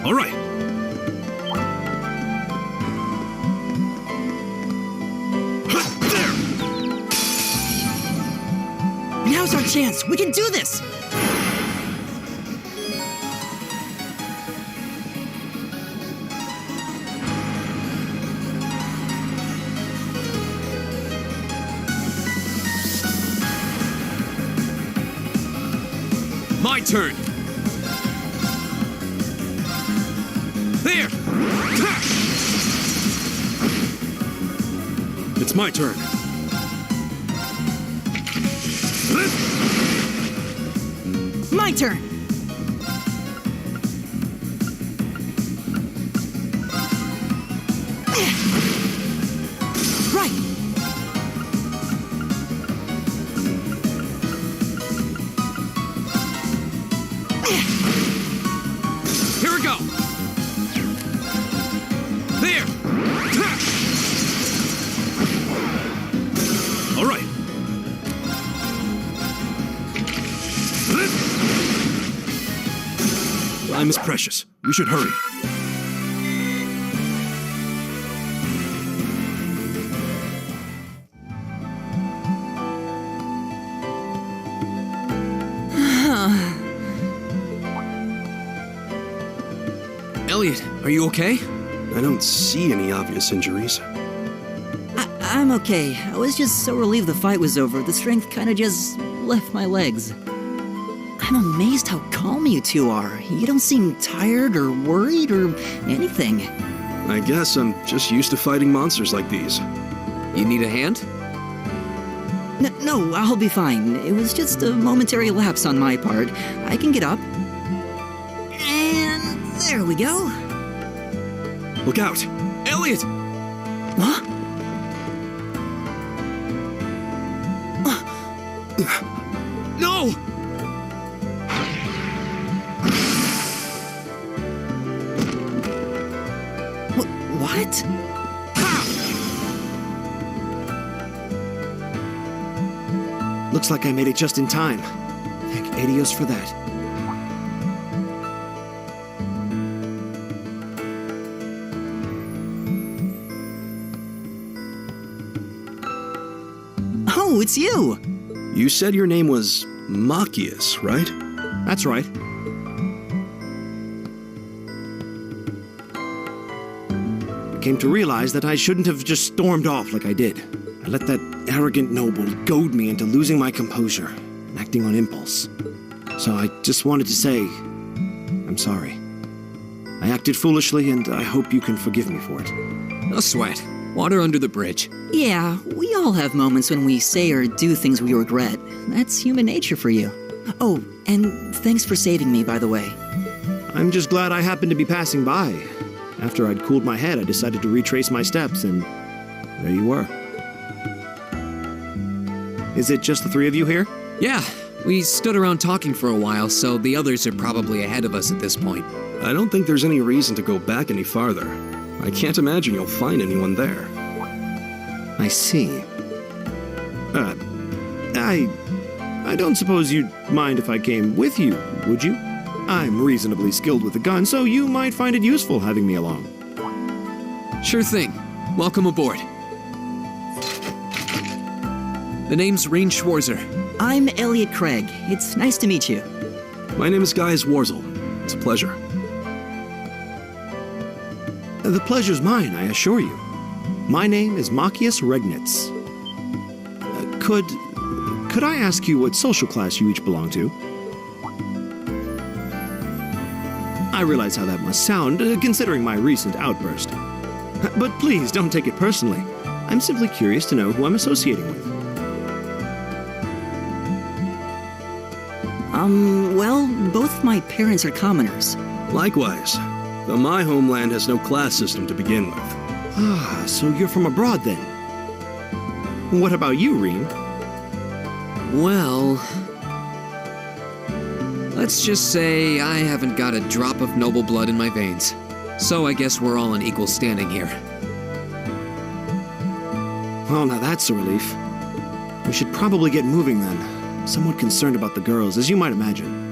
All right. Now's our chance. We can do this. My turn. There! It's my turn. My turn. Right. Here we go. There! All right. Time is precious. We should hurry. Elliot, are you okay? I don't see any obvious injuries. I'm okay. I was just so relieved the fight was over. The strength kind of just left my legs. I'm amazed how calm you two are. You don't seem tired or worried or anything. I guess I'm just used to fighting monsters like these. You need a hand? No, I'll be fine. It was just a momentary lapse on my part. I can get up. And there we go. Look out! Elliot! Huh? No! What? Looks like I made it just in time. Thank Adios for that. Oh, it's you! You said your name was Machias, right? That's right. I came to realize that I shouldn't have just stormed off like I did. I let that arrogant noble goad me into losing my composure and acting on impulse. So I just wanted to say, I'm sorry. I acted foolishly, and I hope you can forgive me for it. No sweat. Water under the bridge. Yeah, we all have moments when we say or do things we regret. That's human nature for you. Oh, and thanks for saving me, by the way. I'm just glad I happened to be passing by. After I'd cooled my head, I decided to retrace my steps, and there you were. Is it just the three of you here? Yeah, we stood around talking for a while, so the others are probably ahead of us at this point. I don't think there's any reason to go back any farther. I can't imagine you'll find anyone there. I see. I don't suppose you'd mind if I came with you, would you? I'm reasonably skilled with a gun, so you might find it useful having me along. Sure thing. Welcome aboard. The name's Rain Schwarzer. I'm Elliot Craig. It's nice to meet you. My name is Gaius Warzel. It's a pleasure. The pleasure's mine, I assure you. My name is Machias Regnitz. Could I ask you what social class you each belong to? I realize how that must sound, considering my recent outburst. But please don't take it personally. I'm simply curious to know who I'm associating with. Well, both my parents are commoners. Likewise, though my homeland has no class system to begin with. Ah, so you're from abroad then? What about you, Reem? Well, let's just say I haven't got a drop of noble blood in my veins. So I guess we're all in equal standing here. Well, now that's a relief. We should probably get moving then. Somewhat concerned about the girls, as you might imagine.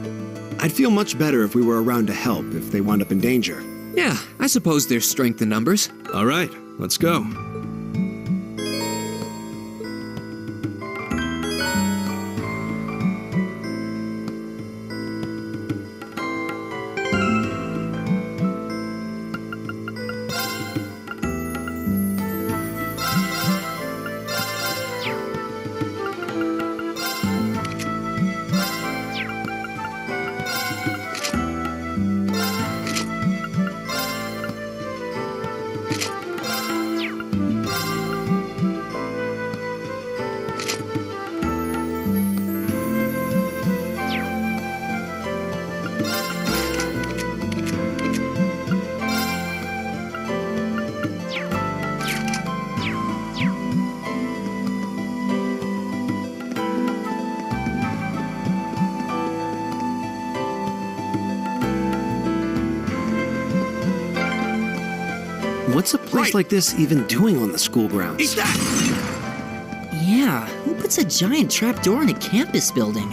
I'd feel much better if we were around to help if they wound up in danger. Yeah, I suppose there's strength in numbers. All right, let's go. What's a place like this even doing on the school grounds? Eat that! Yeah, who puts a giant trapdoor in a campus building?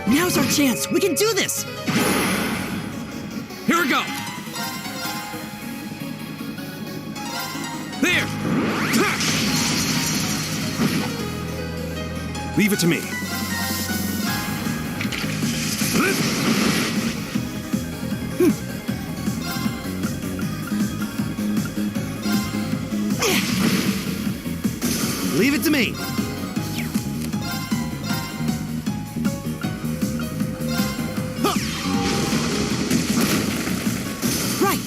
Now's our chance! We can do this! Here we go! There! Leave it to me. Leave it to me. Right.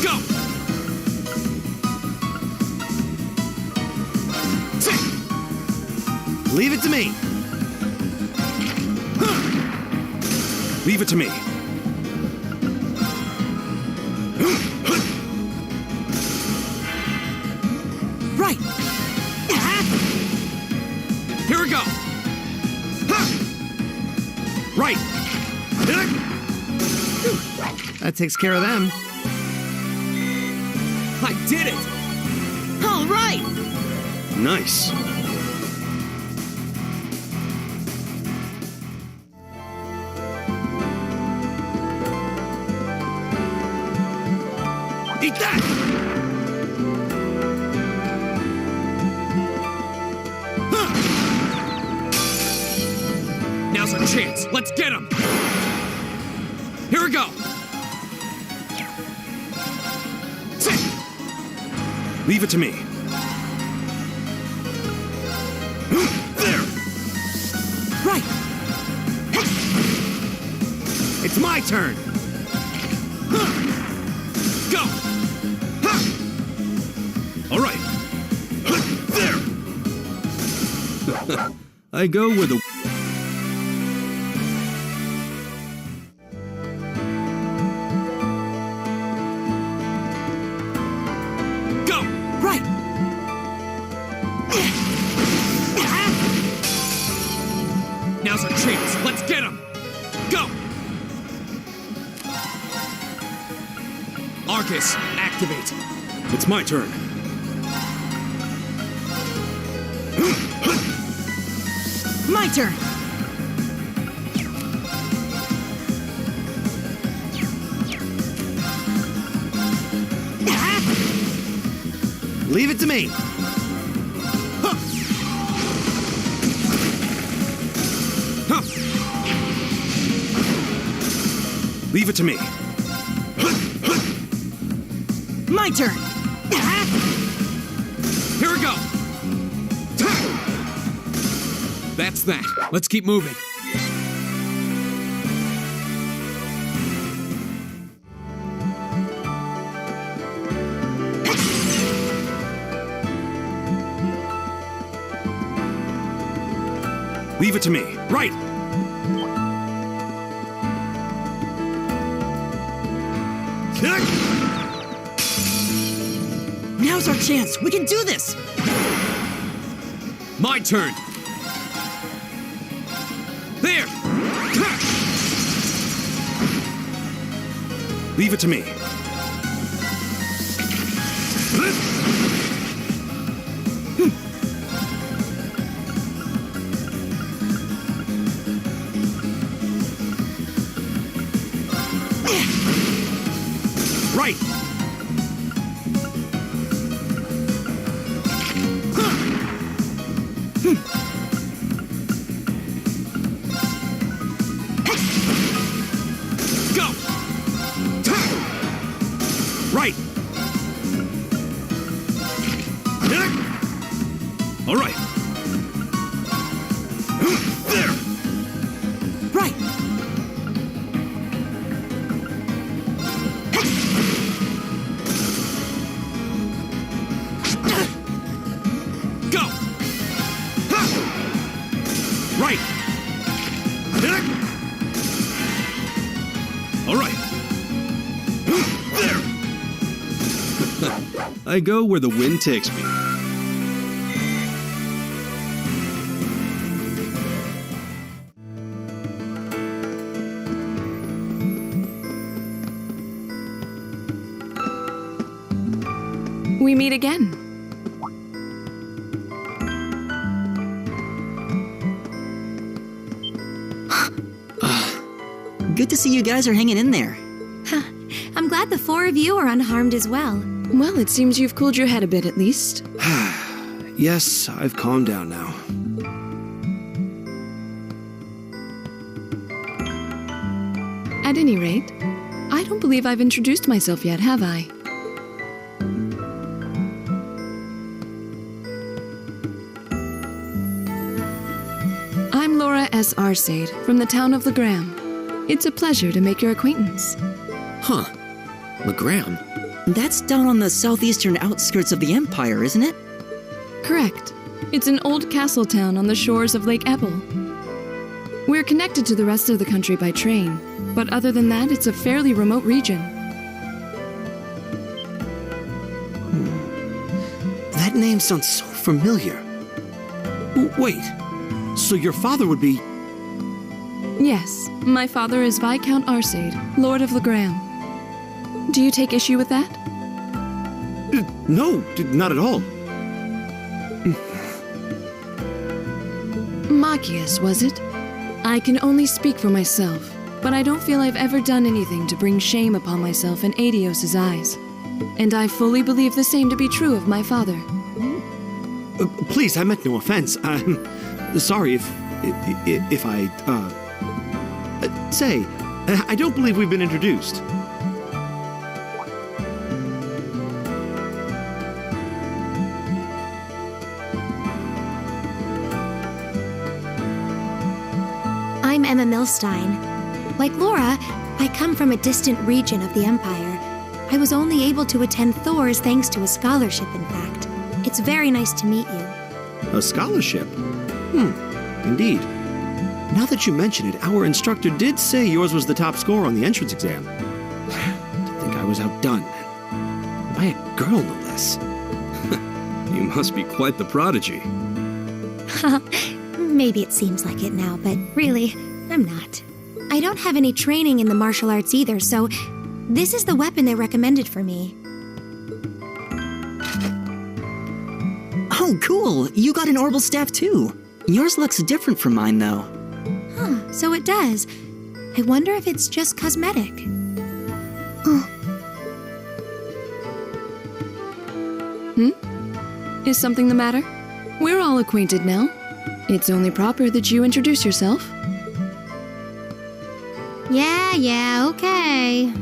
Go! Leave it to me. Leave it to me. Right. Here we go! Right. That takes care of them. I did it! All right! Nice. Eat that! Now's our chance. Let's get him! Here we go! Leave it to me. There! Right! It's my turn. Go! All right. There! I go where the... Go! Right! Now's our chance. Let's get him! Go! Arcus, activate. It's my turn. My turn! Leave it to me. Leave it to me. My turn! Here we go! That's that. Let's keep moving. Leave it to me. Right! Now's our chance. We can do this. My turn. There! Leave it to me. Right! Go! Right! All right. There! Right! Go! Right! All right. There! I go where the wind takes me. We meet again. Good to see you guys are hanging in there. I'm glad the four of you are unharmed as well. Well, it seems you've cooled your head a bit at least. Yes, I've calmed down now. At any rate, I don't believe I've introduced myself yet, have I? I'm Laura S. Xseed from the town of Legram. It's a pleasure to make your acquaintance. Huh. Legram? That's down on the southeastern outskirts of the Empire, isn't it? Correct. It's an old castle town on the shores of Lake Ebble. We're connected to the rest of the country by train, but other than that, it's a fairly remote region. That name sounds so familiar. Wait, so your father would be... Yes, my father is Viscount Xseed, Lord of Legram. Do you take issue with that? No, not at all. Machias, was it? I can only speak for myself, but I don't feel I've ever done anything to bring shame upon myself in Adios's eyes. And I fully believe the same to be true of my father. Please, I meant no offense. I'm sorry if I, say, I don't believe we've been introduced. I'm Emma Milstein. Like Laura, I come from a distant region of the Empire. I was only able to attend Thors thanks to a scholarship, in fact. It's very nice to meet you. A scholarship? Indeed. Now that you mention it, our instructor did say yours was the top score on the entrance exam. To think I was outdone. By a girl, no less. You must be quite the prodigy. Maybe it seems like it now, but really, I'm not. I don't have any training in the martial arts either, so this is the weapon they recommended for me. Oh, cool! You got an orbital staff too. Yours looks different from mine, though. Huh, so it does. I wonder if it's just cosmetic. Is something the matter? We're all acquainted now. It's only proper that you introduce yourself. Yeah, okay.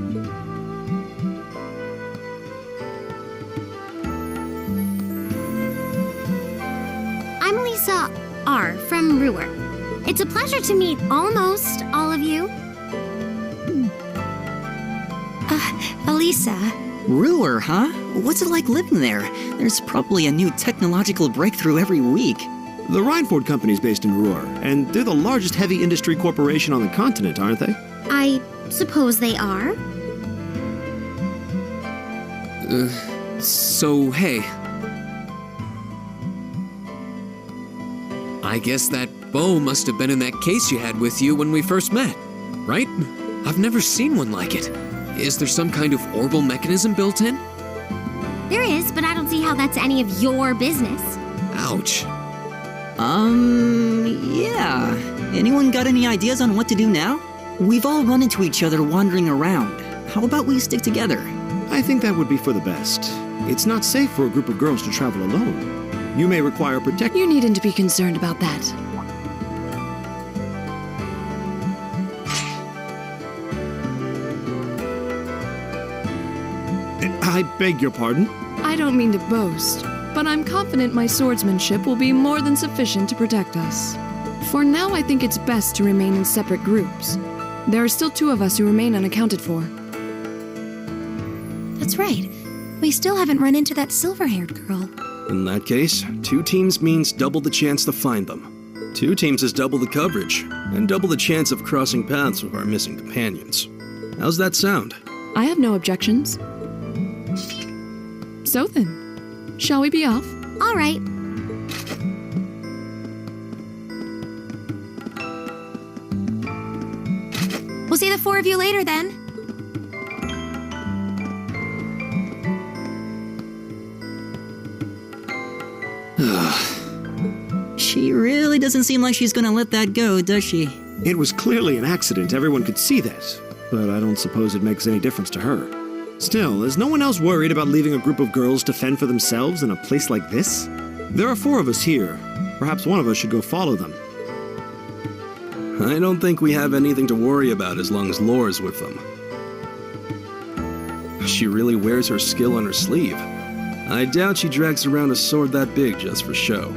I'm Lisa. R from Ruhr. It's a pleasure to meet almost all of you. Elisa. Ruhr, huh? What's it like living there? There's probably a new technological breakthrough every week. The Reinford Company's based in Ruhr, and they're the largest heavy industry corporation on the continent, aren't they? I suppose they are. So, hey. I guess that bow must have been in that case you had with you when we first met, right? I've never seen one like it. Is there some kind of orbital mechanism built in? There is, but I don't see how that's any of your business. Ouch. Yeah. Anyone got any ideas on what to do now? We've all run into each other wandering around. How about we stick together? I think that would be for the best. It's not safe for a group of girls to travel alone. You may require protection. You needn't to be concerned about that. I beg your pardon? I don't mean to boast, but I'm confident my swordsmanship will be more than sufficient to protect us. For now, I think it's best to remain in separate groups. There are still 2 of us who remain unaccounted for. That's right. We still haven't run into that silver-haired girl. In that case, 2 teams means double the chance to find them. 2 teams is double the coverage, and double the chance of crossing paths with our missing companions. How's that sound? I have no objections. So then, shall we be off? All right. We'll see the 4 of you later then. She really doesn't seem like she's gonna let that go, does she? It was clearly an accident, everyone could see that. But I don't suppose it makes any difference to her. Still, is no one else worried about leaving a group of girls to fend for themselves in a place like this? There are 4 of us here. Perhaps one of us should go follow them. I don't think we have anything to worry about as long as Lore's with them. She really wears her skill on her sleeve. I doubt she drags around a sword that big just for show.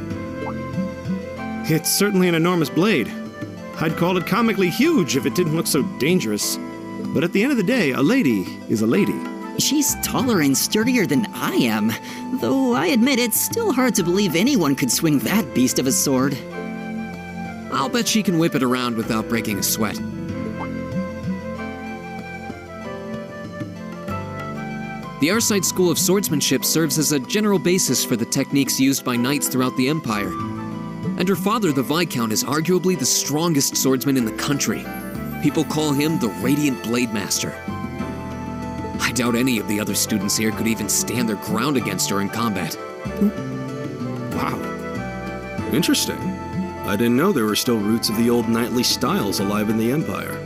It's certainly an enormous blade. I'd call it comically huge if it didn't look so dangerous. But at the end of the day, a lady is a lady. She's taller and sturdier than I am, though I admit it's still hard to believe anyone could swing that beast of a sword. I'll bet she can whip it around without breaking a sweat. The Arside School of Swordsmanship serves as a general basis for the techniques used by knights throughout the Empire. And her father, the Viscount, is arguably the strongest swordsman in the country. People call him the Radiant Blade Master. I doubt any of the other students here could even stand their ground against her in combat. Wow. Interesting. I didn't know there were still roots of the old knightly styles alive in the Empire.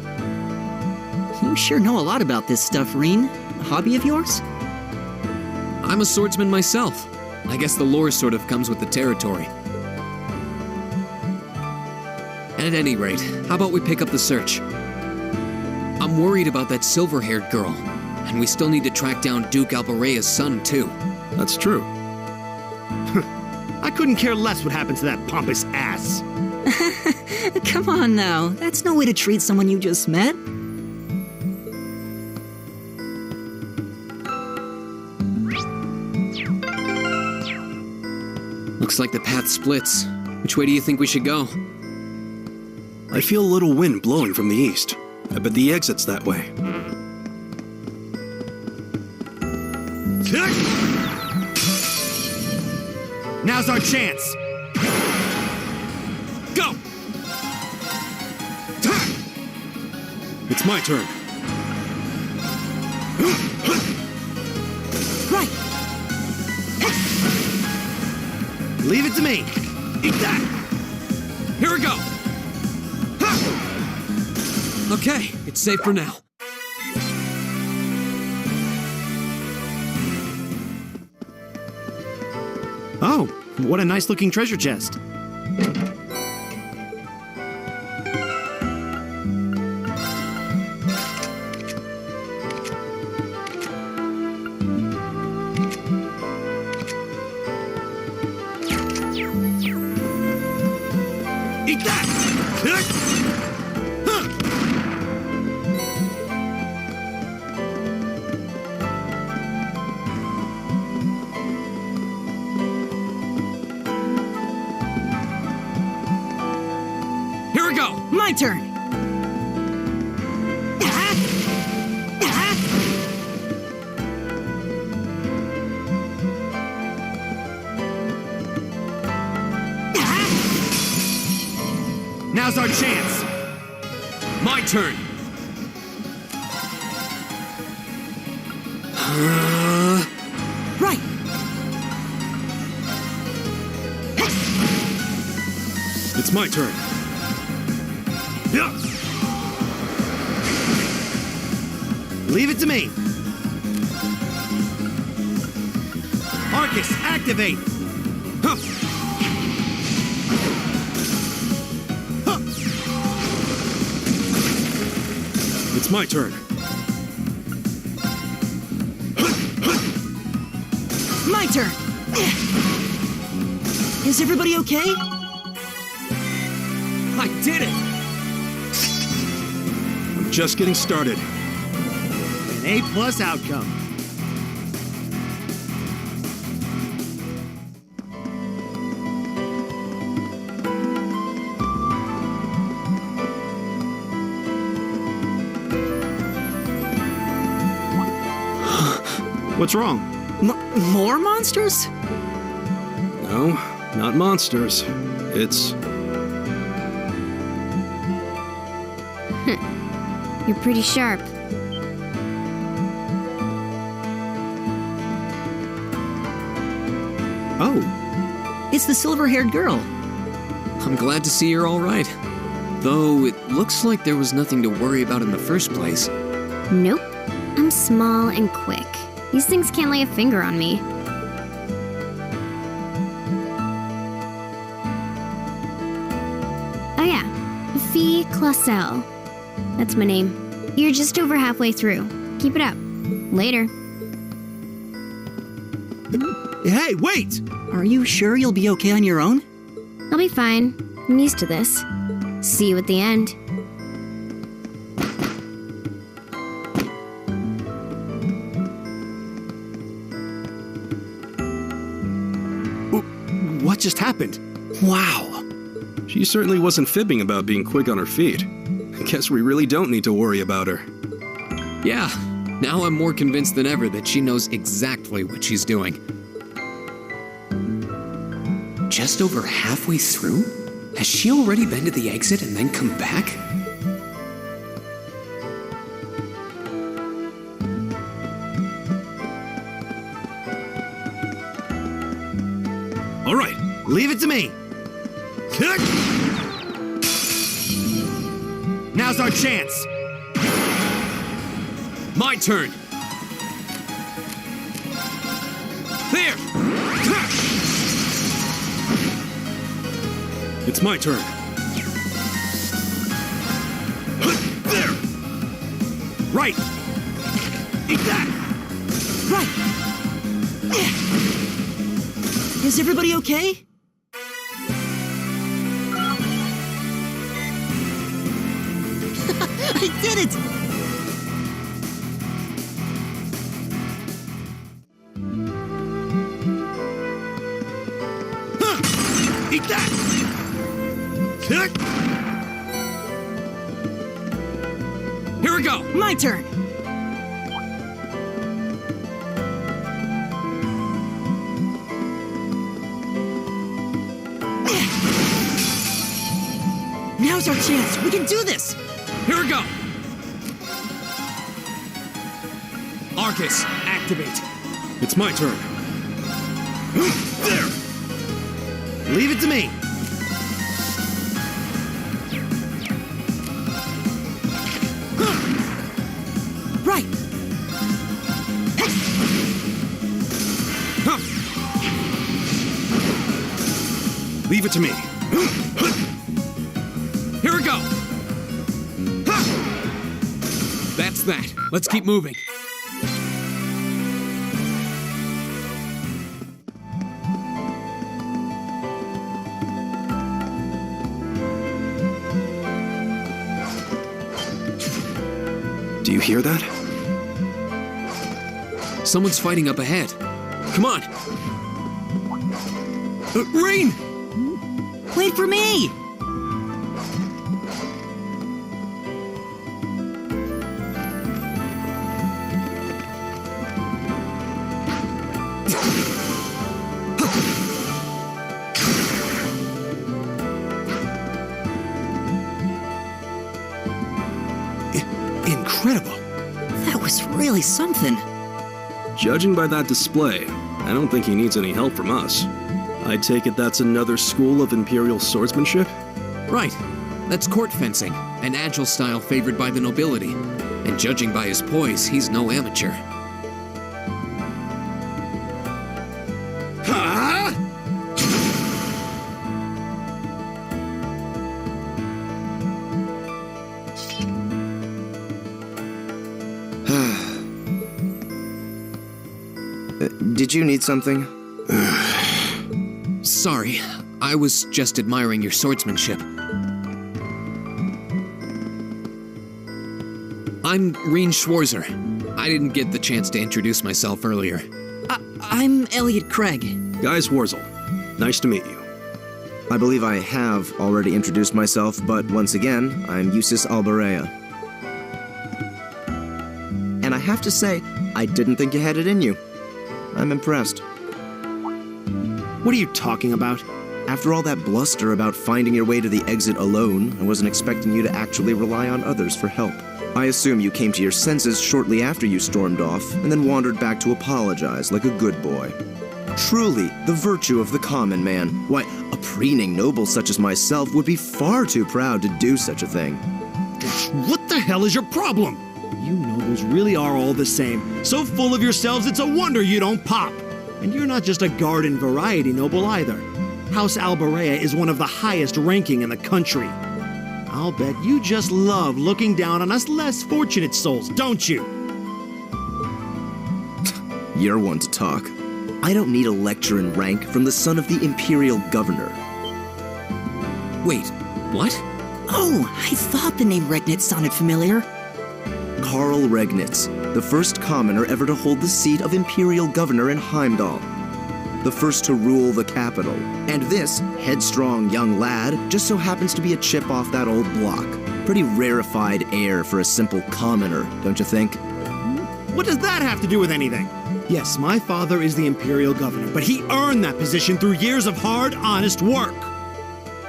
You sure know a lot about this stuff, Reen. A hobby of yours? I'm a swordsman myself. I guess the lore sort of comes with the territory. At any rate, how about we pick up the search? I'm worried about that silver-haired girl, and we still need to track down Duke Albarea's son, too. That's true. I couldn't care less what happened to that pompous ass. Come on now, that's no way to treat someone you just met. Looks like the path splits. Which way do you think we should go? I feel a little wind blowing from the east. I bet the exit's that way. Now's our chance! Go! It's my turn. Right! Leave it to me! Eat that! Here we go! Okay, it's safe for now. Oh, what a nice-looking treasure chest. Eat that! Here we go! My turn! Now's our chance! My turn! Right! It's my turn. Leave it to me. Arcus, activate. Huh. Huh. It's my turn. My turn! Is everybody okay? I did it! I'm just getting started. An A+ outcome. What's wrong? More monsters? No, not monsters. It's... You're pretty sharp. Oh. It's the silver-haired girl. I'm glad to see you're all right. Though it looks like there was nothing to worry about in the first place. Nope. I'm small and quick. These things can't lay a finger on me. Oh yeah, Fee Clausel. That's my name. You're just over halfway through. Keep it up. Later. Hey, wait! Are you sure you'll be okay on your own? I'll be fine. I'm used to this. See you at the end. What just happened? Wow. She certainly wasn't fibbing about being quick on her feet. I guess we really don't need to worry about her. Yeah, now I'm more convinced than ever that she knows exactly what she's doing. Just over halfway through? Has she already been to the exit and then come back? All right, leave it to me. Now's our chance. My turn! There! It's my turn. There! Right! Eat that! Right! Is everybody okay? I did it! Eat that! Here we go! My turn! Now's our chance! We can do this! Here we go! Arcus, activate! It's my turn. There! Leave it to me. Right! Leave it to me. Here we go! That's that. Let's keep moving. Do you hear that? Someone's fighting up ahead. Come on! Rain! Wait for me! Incredible. That was really something. Judging by that display, I don't think he needs any help from us. I take it that's another school of Imperial swordsmanship? Right. That's court fencing, an agile style favored by the nobility. And judging by his poise, he's no amateur. Did you need something? Sorry, I was just admiring your swordsmanship. I'm Reen Schwarzer. I didn't get the chance to introduce myself earlier. I'm Elliot Craig. Guy Schwarzel. Nice to meet you. I believe I have already introduced myself, but once again, I'm Eustace Alberea. And I have to say, I didn't think you had it in you. I'm impressed. What are you talking about? After all that bluster about finding your way to the exit alone, I wasn't expecting you to actually rely on others for help. I assume you came to your senses shortly after you stormed off, and then wandered back to apologize like a good boy. Truly, the virtue of the common man. Why, a preening noble such as myself would be far too proud to do such a thing. What the hell is your problem? You nobles really are all the same. So full of yourselves, it's a wonder you don't pop. And you're not just a garden variety noble either. House Alberea is one of the highest ranking in the country. I'll bet you just love looking down on us less fortunate souls, don't you? You're one to talk. I don't need a lecture in rank from the son of the Imperial Governor. Wait, what? Oh, I thought the name Regnitz sounded familiar. Karl Regnitz, the first commoner ever to hold the seat of Imperial Governor in Heimdall. The first to rule the capital. And this headstrong young lad just so happens to be a chip off that old block. Pretty rarefied air for a simple commoner, don't you think? What does that have to do with anything? Yes, my father is the Imperial Governor, but he earned that position through years of hard, honest work.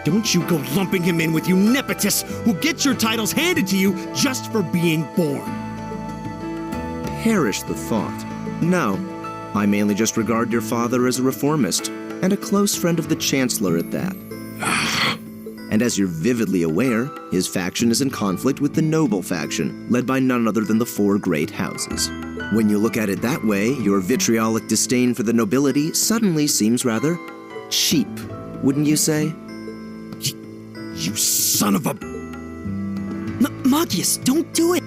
Don't you go lumping him in with you nepotists who get your titles handed to you just for being born. Perish the thought. No, I mainly just regard your father as a reformist, and a close friend of the Chancellor at that. And as you're vividly aware, his faction is in conflict with the noble faction, led by none other than the four great houses. When you look at it that way, your vitriolic disdain for the nobility suddenly seems rather cheap, wouldn't you say? You son of a... Machias, don't do it!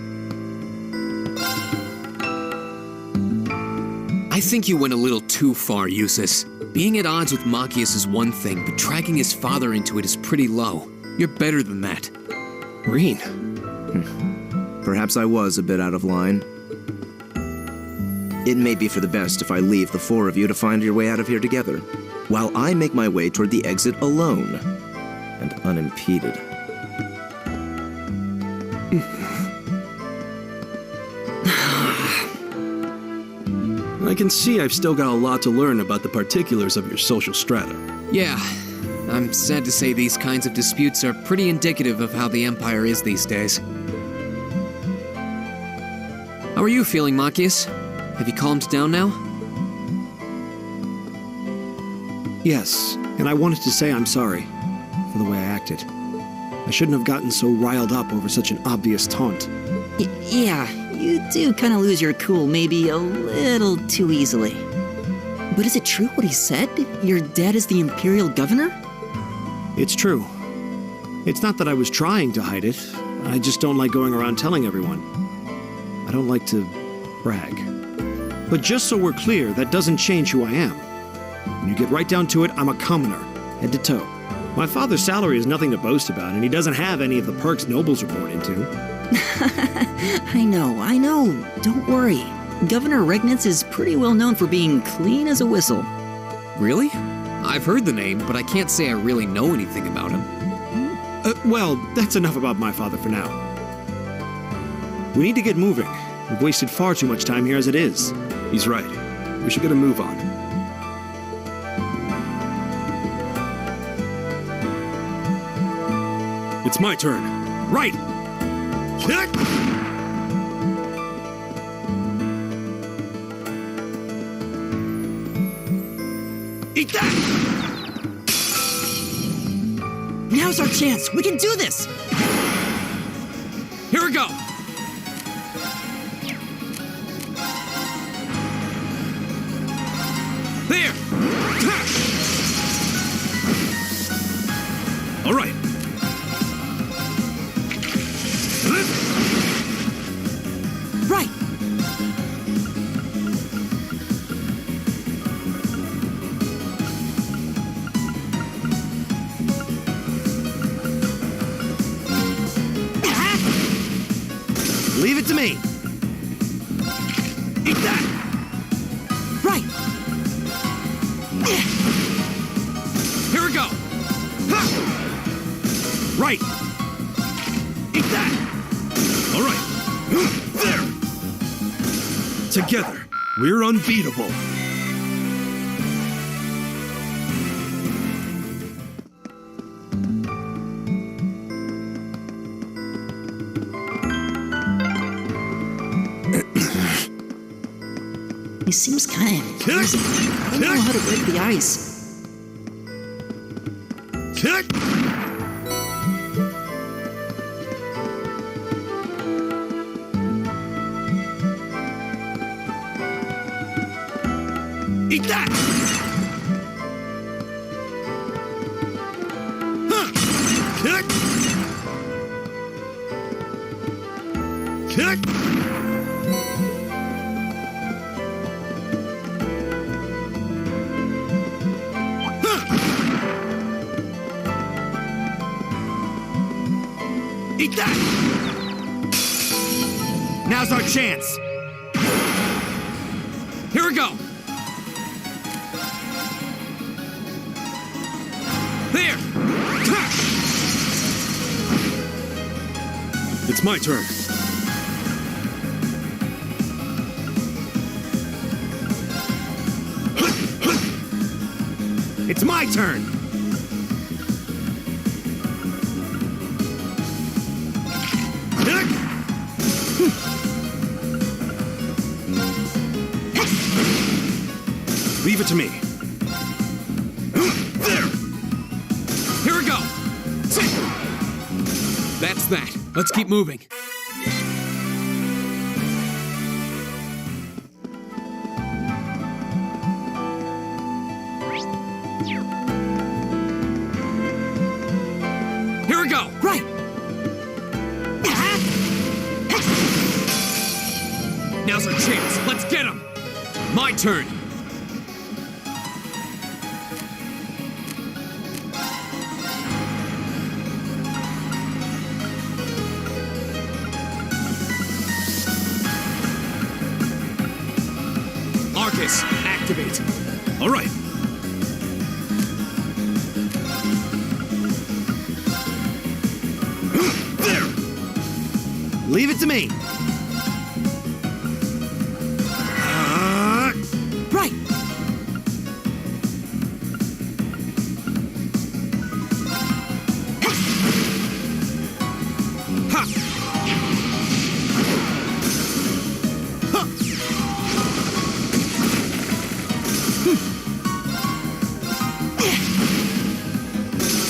I think you went a little too far, Eustace. Being at odds with Machias is one thing, but dragging his father into it is pretty low. You're better than that. Reen. Perhaps I was a bit out of line. It may be for the best if I leave the four of you to find your way out of here together, while I make my way toward the exit alone and unimpeded. I can see I've still got a lot to learn about the particulars of your social strata. Yeah, I'm sad to say these kinds of disputes are pretty indicative of how the Empire is these days. How are you feeling, Machias? Have you calmed down now? Yes, and I wanted to say I'm sorry for the way I acted. I shouldn't have gotten so riled up over such an obvious taunt. Yeah, you do kind of lose your cool maybe a little too easily. But is it true what he said? Your dad is the Imperial Governor? It's true. It's not that I was trying to hide it. I just don't like going around telling everyone. I don't like to brag. But just so we're clear, that doesn't change who I am. When you get right down to it, I'm a commoner, head to toe. My father's salary is nothing to boast about, and he doesn't have any of the perks nobles are born into. I know. Don't worry. Governor Regnitz is pretty well known for being clean as a whistle. Really? I've heard the name, but I can't say I really know anything about him. Well, that's enough about my father for now. We need to get moving. We've wasted far too much time here as it is. He's right. We should get a move on. It's my turn. Right! Eat that! Now's our chance. We can do this! Here we go! There! All right. Right! Leave it to me. Eat that! Right! Here we go! Right! Eat that! All right. There! Together, we're unbeatable. He seems kind of crazy. I don't know how to break the ice. Eat that! Kick! Eat that! Now's our chance. Here we go! There! It's my turn. It's my turn. Leave it to me. There! Here we go! That's that. Let's keep moving. Here we go! Right! Now's our chance. Let's get him! My turn! Arcus, activate. All right. There! Leave it to me. Right! Ha!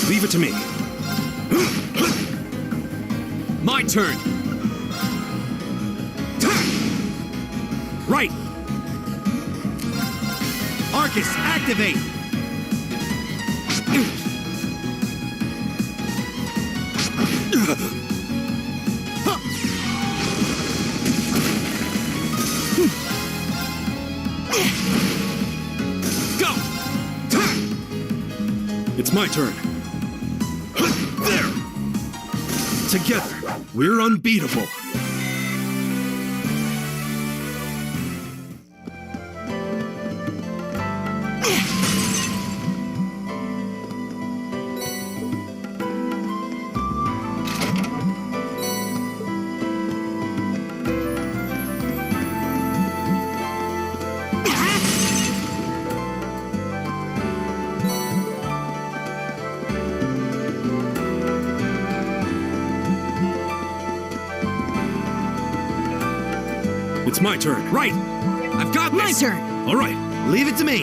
Leave it to me. My turn! Right! Arcus, activate! Go! It's my turn. There! Together, we're unbeatable. It's my turn. Right! I've got this! My turn! All right. Leave it to me!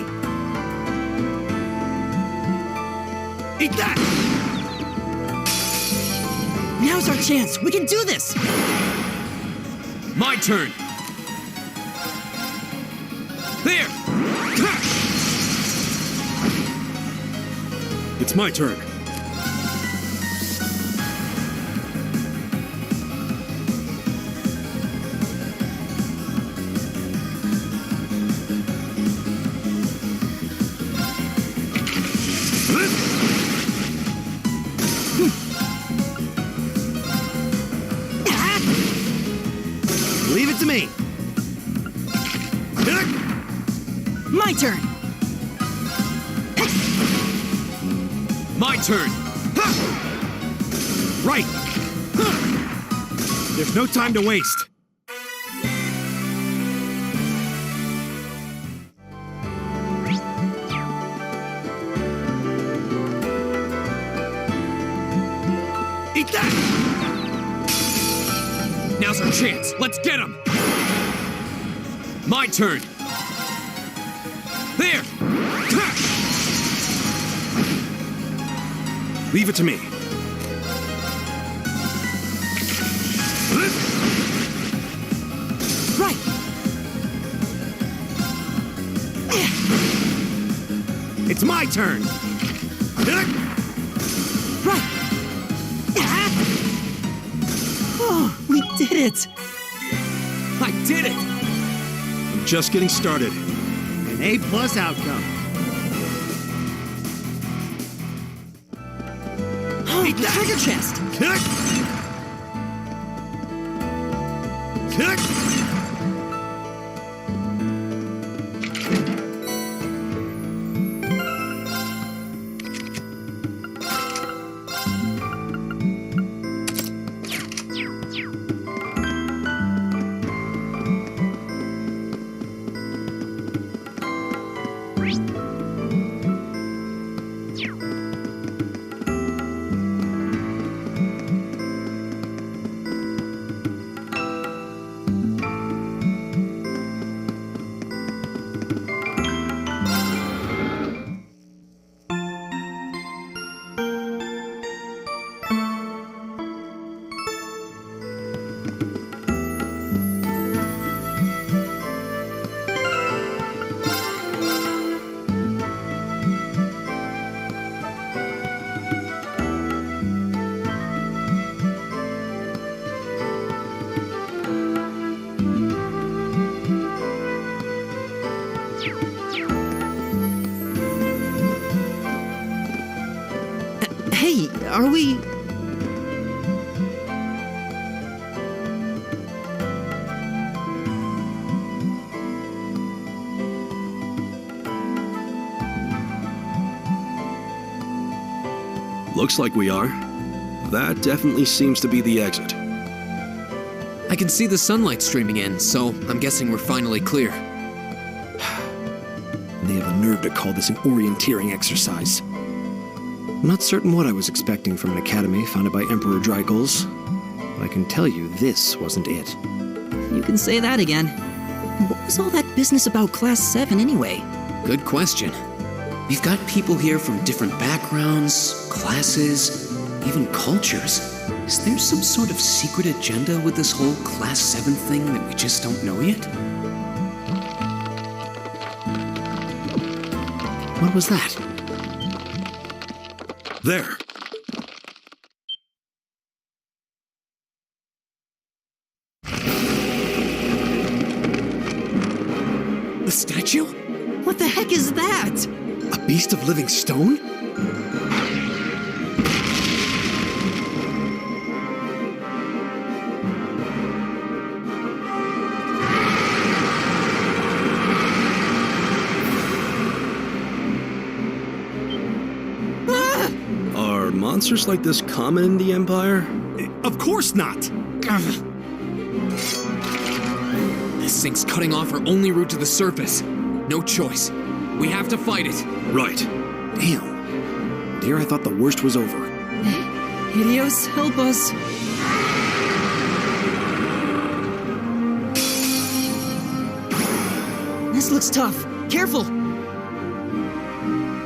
Eat that! Now's our chance! We can do this! My turn! There! It's my turn. Leave it to me! My turn! My turn! Right! There's no time to waste. Eat that! Now's our chance! Let's get him! My turn! There! Leave it to me. Right! It's my turn! Right! Oh, we did it! I did it! I'm just getting started. An A+ outcome. Oh, the treasure chest! Hey, are we... Looks like we are. That definitely seems to be the exit. I can see the sunlight streaming in, so I'm guessing we're finally clear. They have the nerve to call this an orienteering exercise. I'm not certain what I was expecting from an academy founded by Emperor Drygles, but I can tell you this wasn't it. You can say that again. What was all that business about Class 7 anyway? Good question. We've got people here from different backgrounds, classes, even cultures. Is there some sort of secret agenda with this whole Class 7 thing that we just don't know yet? What was that? There. The statue? What the heck is that? A beast of living stone? monsters like this common in the Empire? Of course not! This thing's cutting off our only route to the surface. No choice. We have to fight it. Right. Damn. Dear, I thought the worst was over. Hideos, help us. This looks tough. Careful!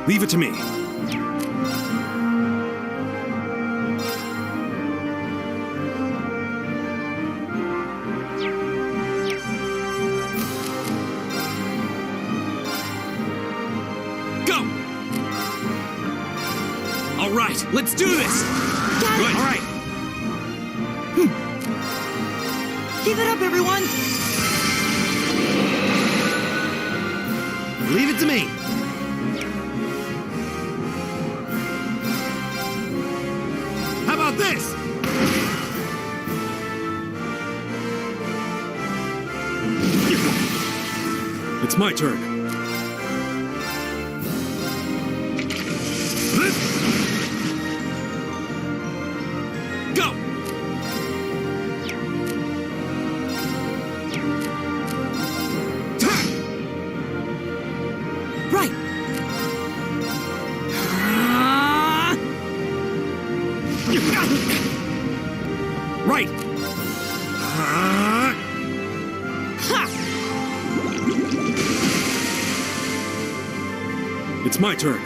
Leave it to me. Go! All right, let's do this! Got it! All right. Give it up, everyone! Leave it to me. How about this? It's my turn. Go! Right! Right! It's my turn.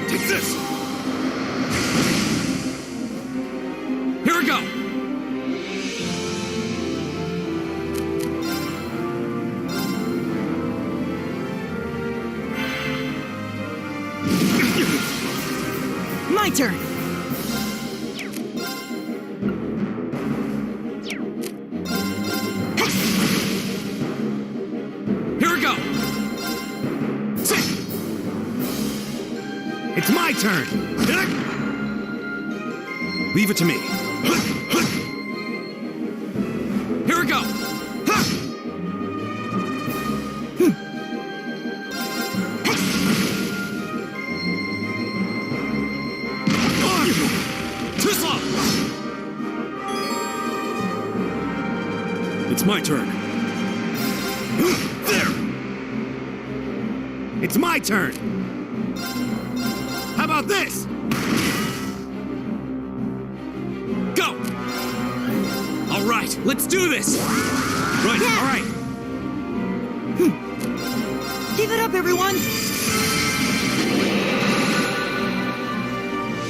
Take this! Here we go! My turn! Here we go! It's my turn! Leave it to me. Here we go! Too slow! It's my turn. There! It's my turn! How about this? Go! All right, let's do this! Right, all right. Give it up, everyone!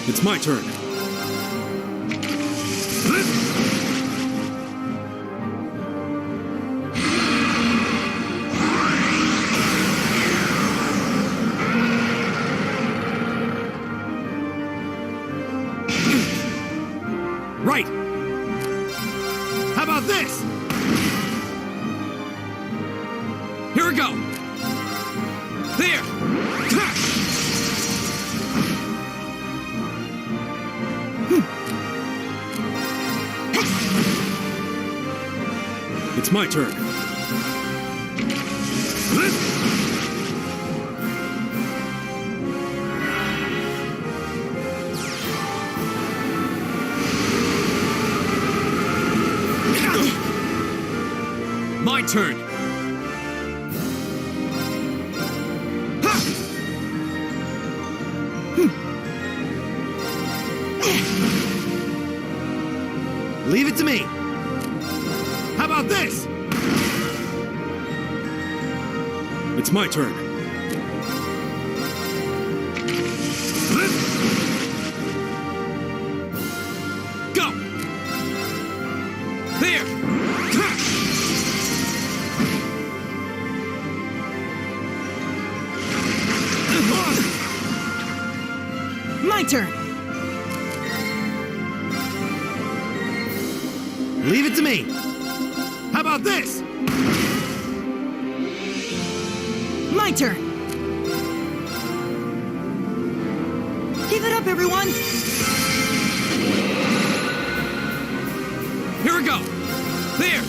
It's my turn. Right. How about this? Here we go! There! It's my turn. My turn! Leave it to me. How about this? It's my turn. Go! There! My turn! Leave it to me. How about this? My turn! Give it up, everyone! Here we go! There!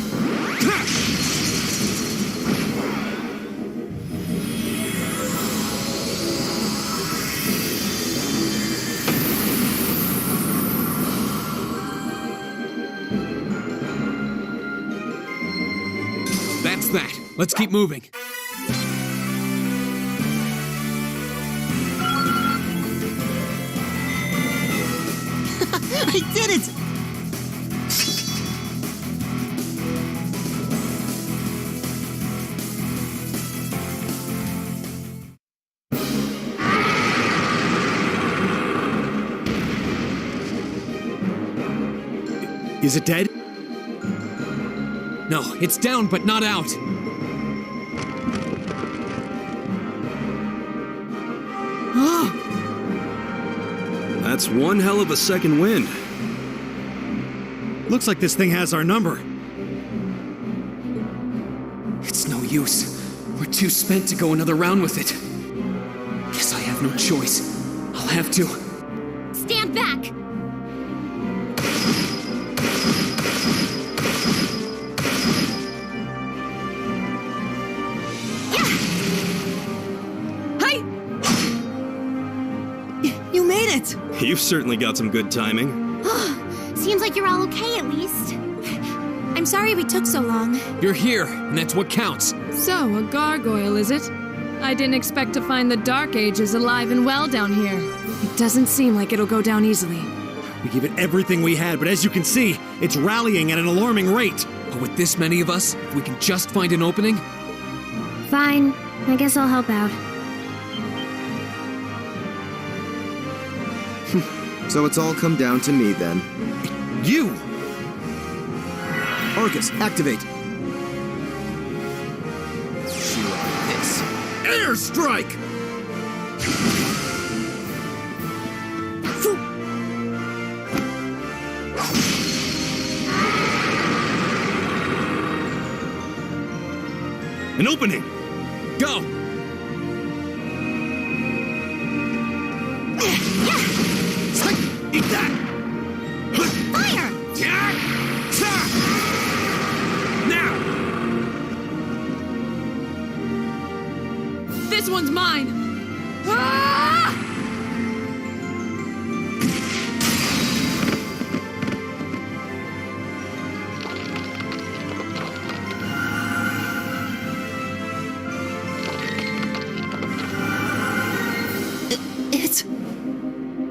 Let's keep moving. I did it! Is it dead? No, it's down but not out. That's one hell of a second wind. Looks like this thing has our number. It's no use. We're too spent to go another round with it. Guess I have no choice. I'll have to. Stand back! You made it! You've certainly got some good timing. Seems like you're all okay, at least. I'm sorry we took so long. You're here, and that's what counts. So, a gargoyle, is it? I didn't expect to find the Dark Ages alive and well down here. It doesn't seem like it'll go down easily. We gave it everything we had, but as you can see, it's rallying at an alarming rate. But with this many of us, if we can just find an opening... Fine. I guess I'll help out. So it's all come down to me then. You! Arcus, activate! This. Airstrike! An opening! Go! Eat that! Fire! Now! This one's mine! Ah!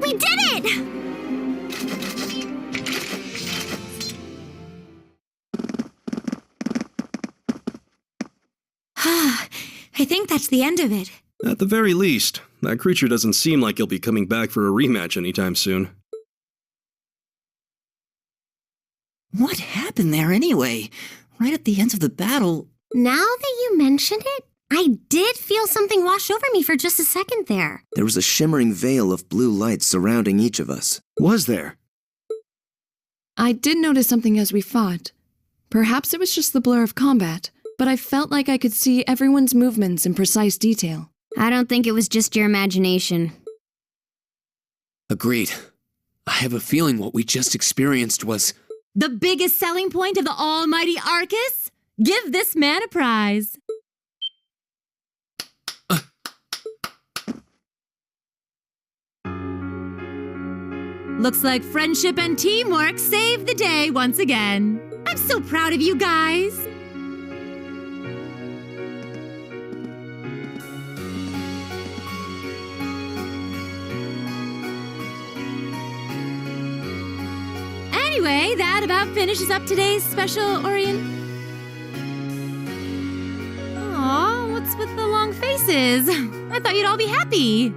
We did it! I think that's the end of it. At the very least, that creature doesn't seem like he'll be coming back for a rematch anytime soon. What happened there anyway? Right at the end of the battle... Now that you mention it, I did feel something wash over me for just a second there. There was a shimmering veil of blue light surrounding each of us. Was there? I did notice something as we fought. Perhaps it was just the blur of combat, but I felt like I could see everyone's movements in precise detail. I don't think it was just your imagination. Agreed. I have a feeling what we just experienced was... The biggest selling point of the almighty Arcus? Give this man a prize. Looks like friendship and teamwork saved the day once again. I'm so proud of you guys. Anyway, that about finishes up today's special Aw, what's with the long faces? I thought you'd all be happy.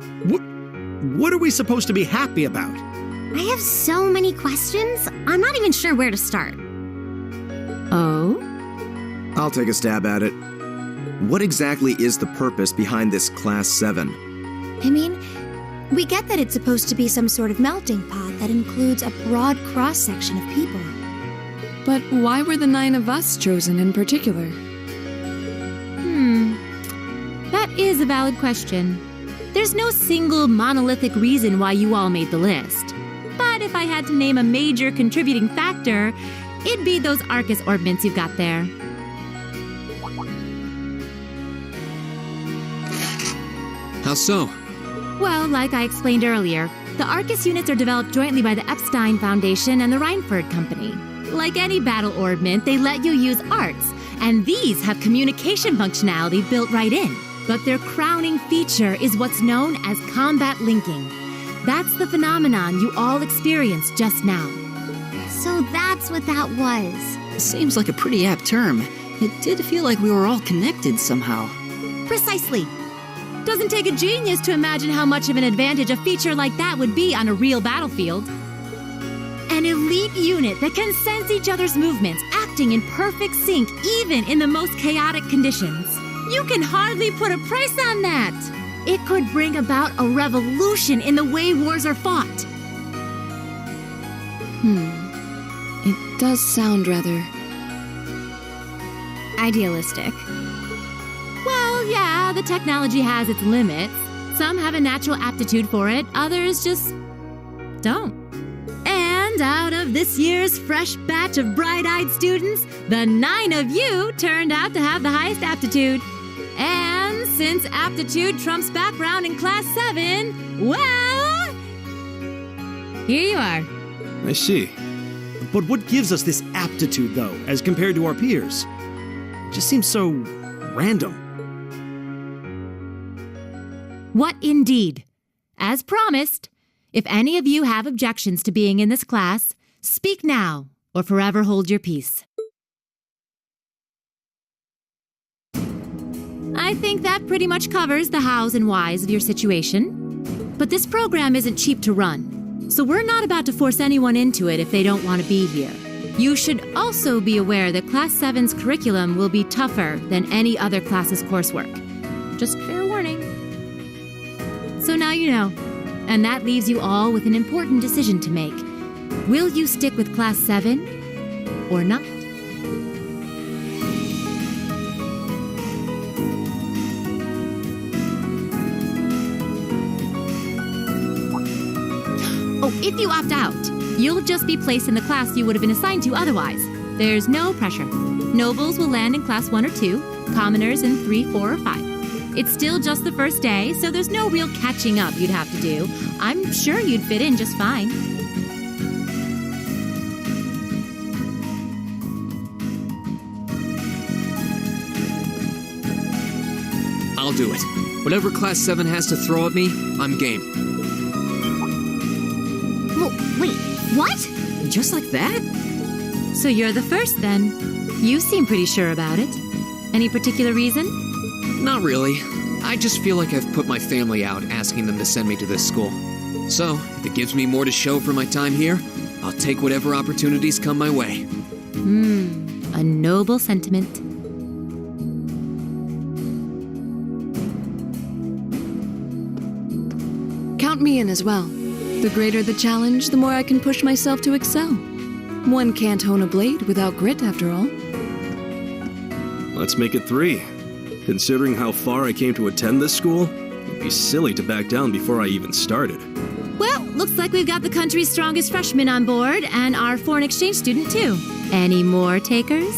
What are we supposed to be happy about? I have so many questions, I'm not even sure where to start. Oh? I'll take a stab at it. What exactly is the purpose behind this Class 7? I mean, we get that it's supposed to be some sort of melting pot that includes a broad cross-section of people. But why were the 9 of us chosen in particular? That is a valid question. There's no single monolithic reason why you all made the list. But if I had to name a major contributing factor, it'd be those Arcus orbments you've got there. How so? Well, like I explained earlier, the Arcus units are developed jointly by the Epstein Foundation and the Reinford Company. Like any battle orbment, they let you use arts, And these have communication functionality built right in. But their crowning feature is what's known as combat linking. That's the phenomenon you all experienced just now. So that's what that was. Seems like a pretty apt term. It did feel like we were all connected somehow. Precisely. Doesn't take a genius to imagine how much of an advantage a feature like that would be on a real battlefield. An elite unit that can sense each other's movements, acting in perfect sync even in the most chaotic conditions. You can hardly put a price on that. It could bring about a revolution in the way wars are fought. It does sound rather idealistic. Well, yeah, the technology has its limits. Some have a natural aptitude for it, others just don't. And out of this year's fresh batch of bright-eyed students, the 9 of you turned out to have the highest aptitude. And since aptitude trumps background in Class 7, well, here you are. I see. But what gives us this aptitude, though, as compared to our peers? It just seems so random. What indeed? As promised, if any of you have objections to being in this class, speak now or forever hold your peace. I think that pretty much covers the hows and whys of your situation. But this program isn't cheap to run, so we're not about to force anyone into it if they don't want to be here. You should also be aware that Class 7's curriculum will be tougher than any other class's coursework. Just fair warning. So now you know, and that leaves you all with an important decision to make. Will you stick with Class 7 or not? Oh, if you opt out, you'll just be placed in the class you would have been assigned to otherwise. There's no pressure. Nobles will land in Class 1 or 2, commoners in 3, 4, or 5. It's still just the first day, so there's no real catching up you'd have to do. I'm sure you'd fit in just fine. I'll do it. Whatever Class 7 has to throw at me, I'm game. Wait, what? Just like that? So you're the first, then. You seem pretty sure about it. Any particular reason? Not really. I just feel like I've put my family out asking them to send me to this school. So, if it gives me more to show for my time here, I'll take whatever opportunities come my way. A noble sentiment. count me in as well. The greater the challenge, the more I can push myself to excel. One can't hone a blade without grit, after all. Let's make it 3. Considering how far I came to attend this school, it'd be silly to back down before I even started. Well, looks like we've got the country's strongest freshman on board, and our foreign exchange student, too. Any more takers?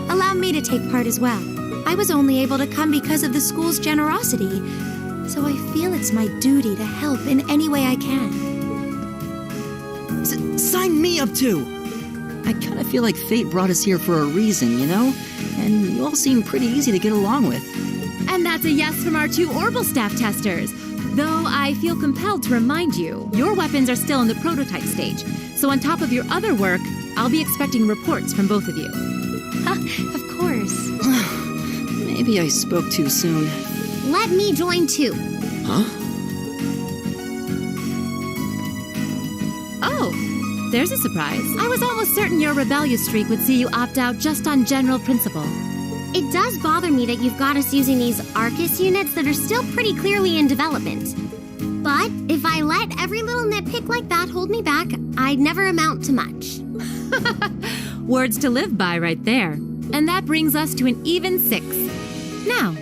Allow me to take part as well. I was only able to come because of the school's generosity, so I feel it's my duty to help in any way I can. Sign me up too! I kind of feel like fate brought us here for a reason, you know? And you all seem pretty easy to get along with. And that's a yes from our 2 Orbital staff testers. Though I feel compelled to remind you, your weapons are still in the prototype stage. So on top of your other work, I'll be expecting reports from both of you. Of course. Maybe I spoke too soon. Let me join too. Huh? Oh, there's a surprise. I was almost certain your rebellious streak would see you opt out just on general principle. It does bother me that you've got us using these Arcus units that are still pretty clearly in development. But if I let every little nitpick like that hold me back, I'd never amount to much. Words to live by right there. And that brings us to an even 6. Now,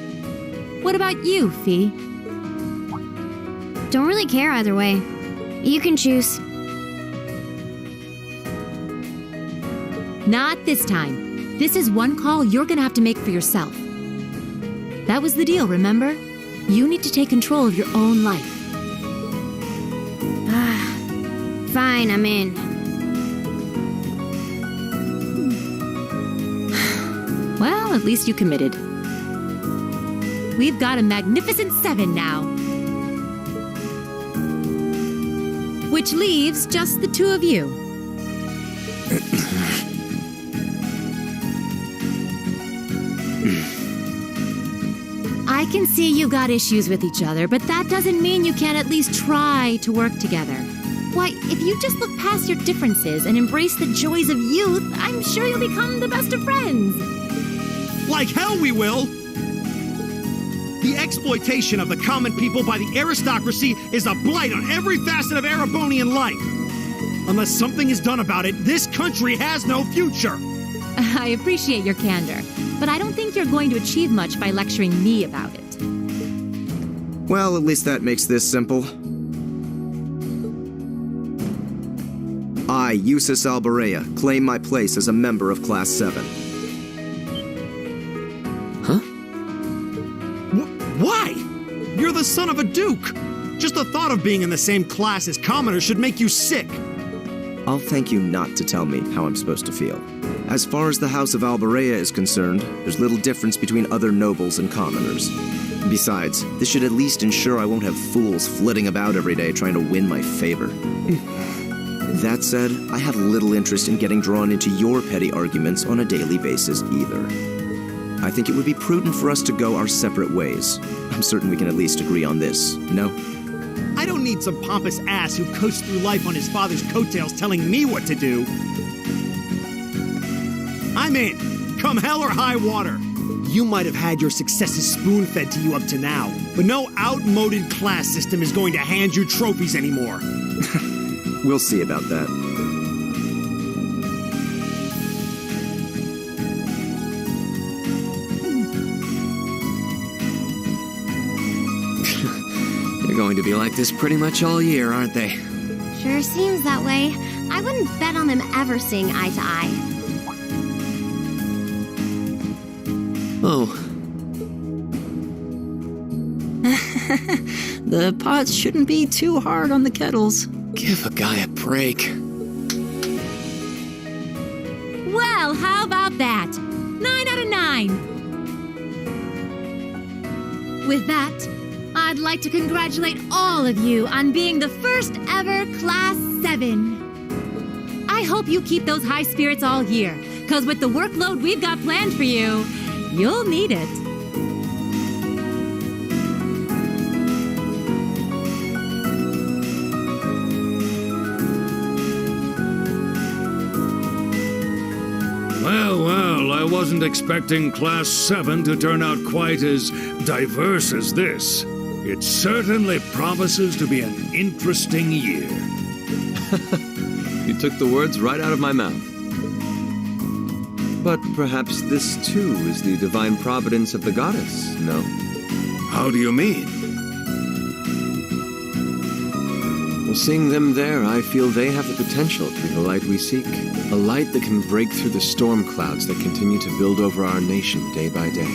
what about you, Fee? Don't really care either way. You can choose. Not this time. This is one call you're gonna have to make for yourself. That was the deal, remember? You need to take control of your own life. Fine, I'm in. Well, at least you committed. We've got a magnificent 7 now. Which leaves just the 2 of you. I can see you got issues with each other, but that doesn't mean you can't at least try to work together. Why, if you just look past your differences and embrace the joys of youth, I'm sure you'll become the best of friends. Like hell we will! The exploitation of the common people by the aristocracy is a blight on every facet of Erebonian life. Unless something is done about it, this country has no future. I appreciate your candor, but I don't think you're going to achieve much by lecturing me about it. Well, at least that makes this simple. I, Eustace Alberea, claim my place as a member of Class 7. Huh? Why? You're the son of a duke! Just the thought of being in the same class as commoners should make you sick! I'll thank you not to tell me how I'm supposed to feel. As far as the House of Alberea is concerned, there's little difference between other nobles and commoners. Besides, this should at least ensure I won't have fools flitting about every day trying to win my favor. That said, I have little interest in getting drawn into your petty arguments on a daily basis either. I think it would be prudent for us to go our separate ways. I'm certain we can at least agree on this, no? I don't need some pompous ass who coasts through life on his father's coattails telling me what to do. I'm in, come hell or high water. You might have had your successes spoon-fed to you up to now, but no outmoded class system is going to hand you trophies anymore. We'll see about that. They're going to be like this pretty much all year, aren't they? Sure seems that way. I wouldn't bet on them ever seeing eye to eye. Oh. The pots shouldn't be too hard on the kettles. Give a guy a break. Well, how about that? 9 out of 9. With that, I'd like to congratulate all of you on being the first ever Class 7. I hope you keep those high spirits all year, because with the workload we've got planned for you, you'll need it. Well, I wasn't expecting Class 7 to turn out quite as diverse as this. It certainly promises to be an interesting year. You took the words right out of my mouth. But perhaps this too is the divine providence of the goddess, no? How do you mean? Well, seeing them there, I feel they have the potential to be the light we seek. A light that can break through the storm clouds that continue to build over our nation day by day.